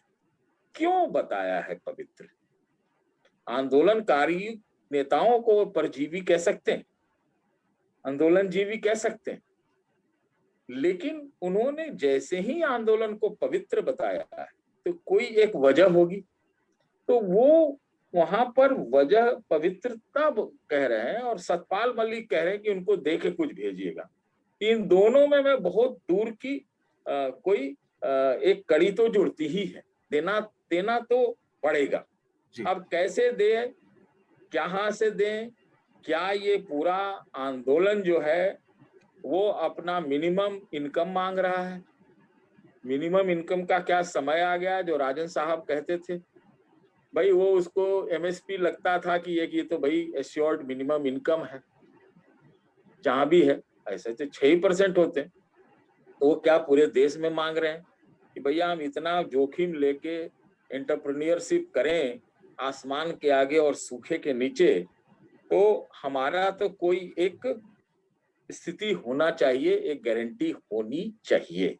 क्यों बताया है पवित्र? आंदोलनकारी नेताओं को परजीवी कह सकते हैं, आंदोलनजीवी कह सकते हैं, लेकिन उन्होंने जैसे ही आंदोलन को पवित्र बताया है तो कोई एक वजह होगी, तो वो वहां पर वजह पवित्रता कह रहे हैं और सतपाल मलिक कह रहे हैं कि उनको दे के कुछ भेजिएगा। इन दोनों में मैं बहुत दूर की एक कड़ी तो जुड़ती ही है। देना तो पड़ेगा। अब कैसे दे, कहां से दें? क्या ये पूरा आंदोलन जो है वो अपना मिनिमम इनकम मांग रहा है? मिनिमम इनकम का क्या समय आ गया जो राजन साहब कहते थे भाई, वो उसको एमएसपी लगता था कि ये तो भाई एश्योर्ड मिनिमम इनकम है, जहां भी है ऐसे तो 6% होते हैं, तो वो क्या पूरे देश में मांग रहे हैं कि भैया हम इतना जोखिम लेके एंटरप्रेन्योरशिप करें आसमान के आगे और सूखे के नीचे, तो हमारा तो कोई एक स्थिति होना चाहिए, एक गारंटी होनी चाहिए।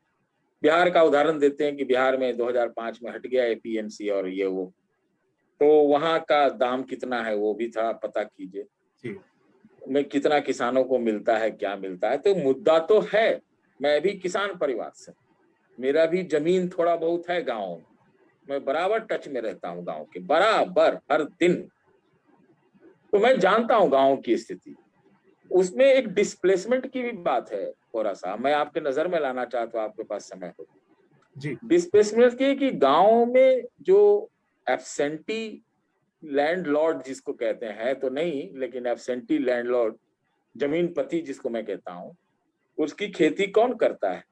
बिहार का उदाहरण देते हैं कि बिहार में 2005 में हट गया एपीएमसी और ये वो, तो वहां का दाम कितना है वो भी था, पता कीजिए में कितना किसानों को मिलता है, क्या मिलता है। तो मुद्दा तो है। मैं भी किसान परिवार से, मेरा भी जमीन थोड़ा बहुत है गाँव में, मैं बराबर टच में रहता हूँ गाँव के, बराबर हर दिन, तो मैं जानता हूँ गाँव की स्थिति। उसमें एक डिस्प्लेसमेंट की भी बात है, थोड़ा सा मैं आपके नजर में लाना चाहता हूँ, आपके पास समय हो जी। डिस्प्लेसमेंट की कि गाँव में जो एब्सेंटी लैंडलॉर्ड जिसको कहते हैं, तो नहीं लेकिन एब्सेंटी लैंडलॉर्ड, जमीन पति जिसको मैं कहता हूं, उसकी खेती कौन करता है?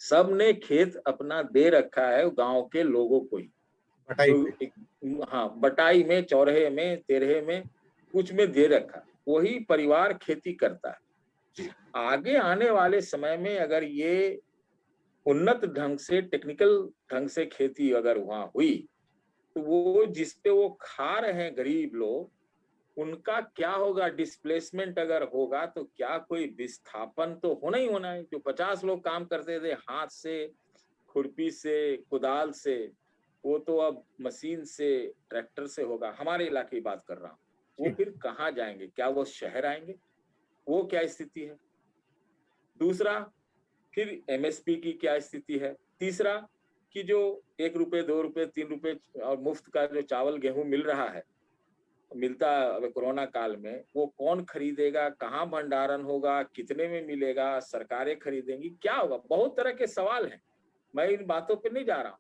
सब ने खेत अपना दे रखा है गांव के लोगों को ही, तो हाँ बटाई में, चौराहे में, तेरहे में, कुछ में दे रखा, वही परिवार खेती करता है। आगे आने वाले समय में अगर ये उन्नत ढंग से, टेक्निकल ढंग से खेती अगर वहां हुई, तो वो जिसपे वो खा रहे हैं गरीब लोग, उनका क्या होगा? डिस्प्लेसमेंट अगर होगा तो क्या कोई विस्थापन तो होना ही होना है। जो 50 लोग काम करते थे हाथ से, खुरपी से, कुदाल से, वो तो अब मशीन से, ट्रैक्टर से होगा। हमारे इलाके की बात कर रहा हूँ, वो फिर कहाँ जाएंगे? क्या वो शहर आएंगे? वो क्या स्थिति है। दूसरा, फिर एमएसपी की क्या स्थिति है। तीसरा, कि जो 1 रुपए 2 रुपए 3 रुपए और मुफ्त का जो चावल गेहूं मिल रहा है, मिलता अब कोरोना काल में, वो कौन खरीदेगा, कहाँ भंडारण होगा, कितने में मिलेगा, सरकारें खरीदेंगी, क्या होगा, बहुत तरह के सवाल हैं। मैं इन बातों पे नहीं जा रहा हूँ।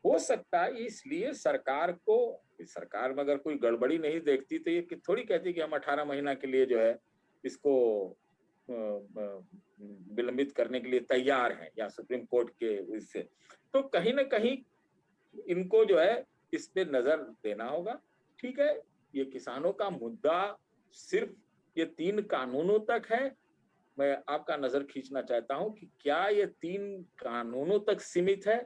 हो सकता है इसलिए सरकार में अगर कोई गड़बड़ी नहीं देखती तो ये थोड़ी कहती कि हम 18 महीना के लिए जो है इसको विलंबित करने के लिए तैयार हैं, या सुप्रीम कोर्ट के इससे। तो कहीं ना कहीं इनको जो है इस पे नजर देना होगा। ठीक है, ये किसानों का मुद्दा सिर्फ ये 3 कानूनों तक है। मैं आपका नजर खींचना चाहता हूं कि क्या ये 3 कानूनों तक सीमित है,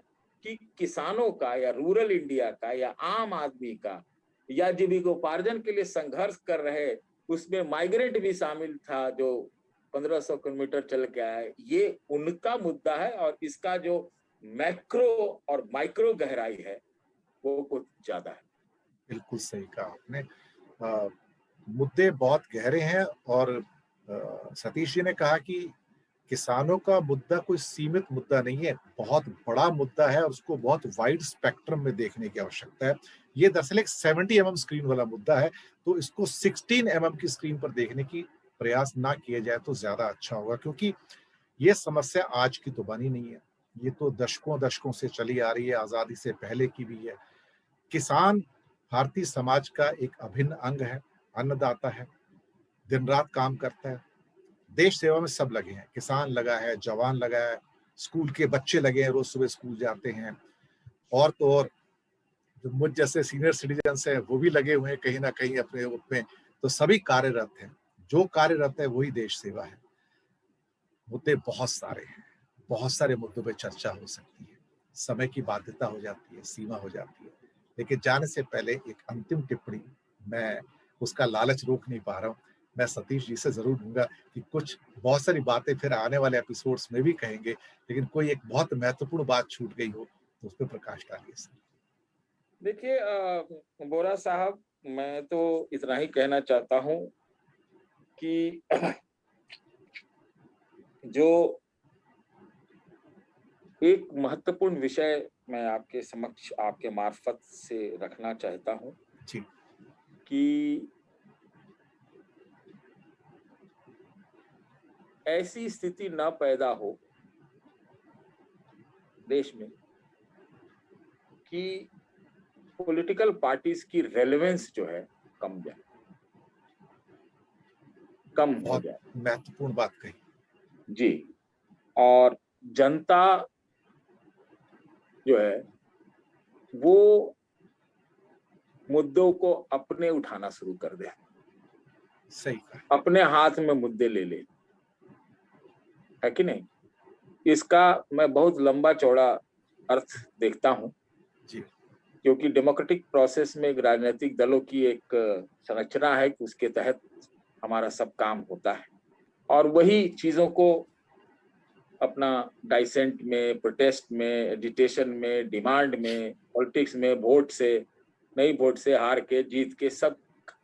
कि किसानों का या रूरल इंडिया का या आम आदमी का या जीविकोपार्जन के लिए संघर्ष कर रहे, उसमें माइग्रेंट भी शामिल था जो 1500 किलोमीटर चल के आया, ये उनका मुद्दा है। और इसका जो मैक्रो और माइक्रो गहराई है वो कुछ ज्यादा है। बिल्कुल सही कहा आपने। मुद्दे बहुत गहरे हैं और सतीश जी ने कहा कि किसानों का मुद्दा कोई सीमित मुद्दा नहीं है, बहुत बड़ा मुद्दा है और उसको बहुत वाइड स्पेक्ट्रम में देखने की आवश्यकता है। ये दरअसल एक 70 mm स्क्रीन वाला मुद्दा है, तो इसको 16 mm की स्क्रीन पर देखने की प्रयास ना किया जाए तो ज्यादा अच्छा होगा, क्योंकि ये समस्या आज की तो बनी नहीं है, ये तो दशकों दशकों से चली आ रही है, आजादी से पहले की भी है। किसान भारतीय समाज का एक अभिन्न अंग है, अन्नदाता है, दिन रात काम करता है, देश सेवा में सब लगे हैं, किसान लगा है, जवान लगा है, स्कूल के बच्चे लगे हैं, रोज सुबह स्कूल जाते हैं, और तो और जो मुझ जैसे सीनियर सिटीजन्स हैं वो भी लगे हुए हैं कहीं ना कहीं अपने रूप में। तो सभी कार्यरत हैं, जो कार्यरत है वही देश सेवा है। मुद्दे बहुत सारे हैं, बहुत सारे मुद्दों पे चर्चा हो सकती है, समय की बाध्यता हो जाती है, सीमा हो जाती है, लेकिन जाने से पहले एक अंतिम टिप्पणी, मैं उसका लालच रोक नहीं पा रहा हूँ, मैं सतीश जी से जरूर दूंगा कि कुछ बहुत सारी बातें फिर आने वाले एपिसोड्स में भी कहेंगे, लेकिन कोई एक बहुत महत्वपूर्ण बात छूट गई हो तो उस पर प्रकाश डालिए सर। देखिए बोरा साहब, मैं तो इतना ही कहना चाहता हूं कि जो एक महत्वपूर्ण विषय मैं आपके समक्ष आपके मार्फत से रखना चाहता हूं जी। कि ऐसी स्थिति न पैदा हो देश में कि पॉलिटिकल पार्टीज की रेलेवेंस जो है कम हो जाए। महत्वपूर्ण बात कही जी। और जनता जो है वो मुद्दों को अपने उठाना शुरू कर दे, सही कहा, अपने हाथ में मुद्दे ले ले, है कि नहीं। इसका मैं बहुत लंबा चौड़ा अर्थ देखता हूं जी। क्योंकि डेमोक्रेटिक प्रोसेस में राजनीतिक दलों की एक संरचना है कि उसके तहत हमारा सब काम होता है, और वही चीजों को अपना डाइसेंट में, प्रोटेस्ट में, एजिटेशन में, डिमांड में, पॉलिटिक्स में, वोट से नहीं वोट से, हार के जीत के, सब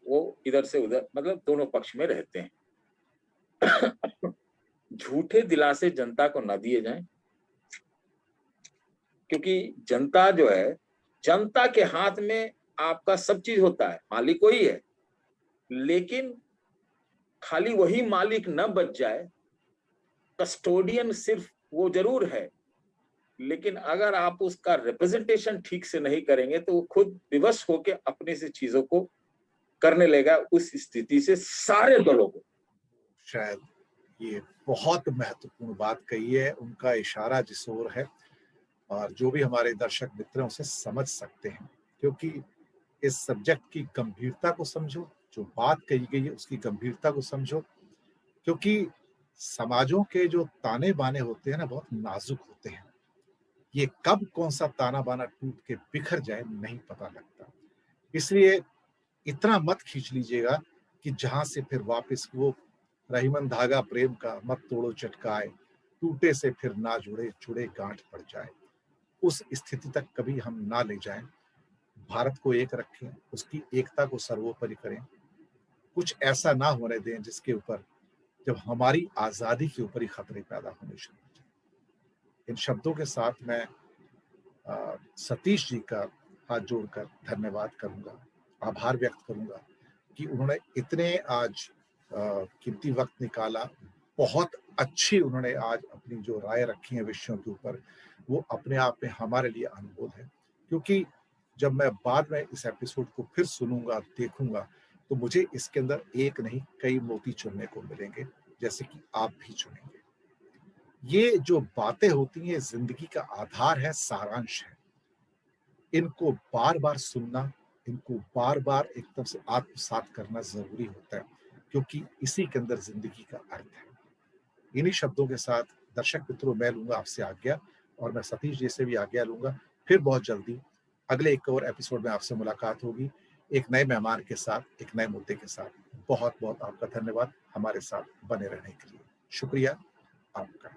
वो इधर से उधर, मतलब दोनों पक्ष में रहते हैं। झूठे दिलासे जनता को न दिए जाएं, क्योंकि जनता जो है, जनता के हाथ में आपका सब चीज होता है, मालिक वही है, लेकिन खाली वही मालिक न बच जाए, कस्टोडियन सिर्फ वो जरूर है, लेकिन अगर आप उसका रिप्रेजेंटेशन ठीक से नहीं करेंगे तो वो खुद विवश होकर अपने से चीजों को करने लेगा। उस स्थिति से सारे दलों को, शायद ये बहुत महत्वपूर्ण बात कही है, उनका इशारा जिस ओर है, और जो भी हमारे दर्शक मित्र हैं उसे समझ सकते हैं, क्योंकि इस सब्जेक्ट की गंभीरता को समझो, जो बात कही गई है उसकी गंभीरता को समझो, क्योंकि समाजों के जो ताने बाने होते हैं ना, बहुत नाजुक होते हैं। ये कब कौन सा ताना बाना टूट के बिखर जाए नहीं पता लगता, इसलिए इतना मत खींच लीजिएगा कि जहां से फिर वापस वो रहीमन धागा प्रेम का मत तोड़ो चटकाए, टूटे से फिर ना जुड़े जुड़े गांठ पड़ जाए, उस स्थिति तक कभी हम ना ले जाएं। भारत को एक रखें, उसकी एकता को सर्वोपरि करें, कुछ ऐसा ना होने दें जिसके ऊपर जब हमारी आजादी के ऊपर ही खतरे पैदा होने शुरू हो जाए। इन शब्दों के साथ मैं सतीश जी का हाथ जोड़कर धन्यवाद करूंगा, आभार व्यक्त करूंगा कि उन्होंने इतने आज कीमती वक्त निकाला। बहुत अच्छी उन्होंने आज अपनी जो राय रखी है विषयों के ऊपर, वो अपने आप में हमारे लिए अनमोल है। क्योंकि जब मैं बाद में इस एपिसोड को फिर सुनूंगा, देखूंगा, तो मुझे इसके अंदर एक नहीं कई मोती चुनने को मिलेंगे, जैसे कि आप भी चुनेंगे। ये जो बातें होती हैं जिंदगी का आधार है, सारांश है। इनको बार बार सुनना, इनको बार बार एकदम से आत्मसात करना जरूरी होता है, क्योंकि इसी के अंदर जिंदगी का अर्थ है। इन्हीं शब्दों के साथ दर्शक मित्रों, मैं लूंगा आपसे आज्ञा, और मैं सतीश जी से भी आज्ञा लूंगा। फिर बहुत जल्दी अगले एक और एपिसोड में आपसे मुलाकात होगी, एक नए मेहमान के साथ, एक नए मुद्दे के साथ। बहुत बहुत आपका धन्यवाद हमारे साथ बने रहने के लिए। शुक्रिया आपका।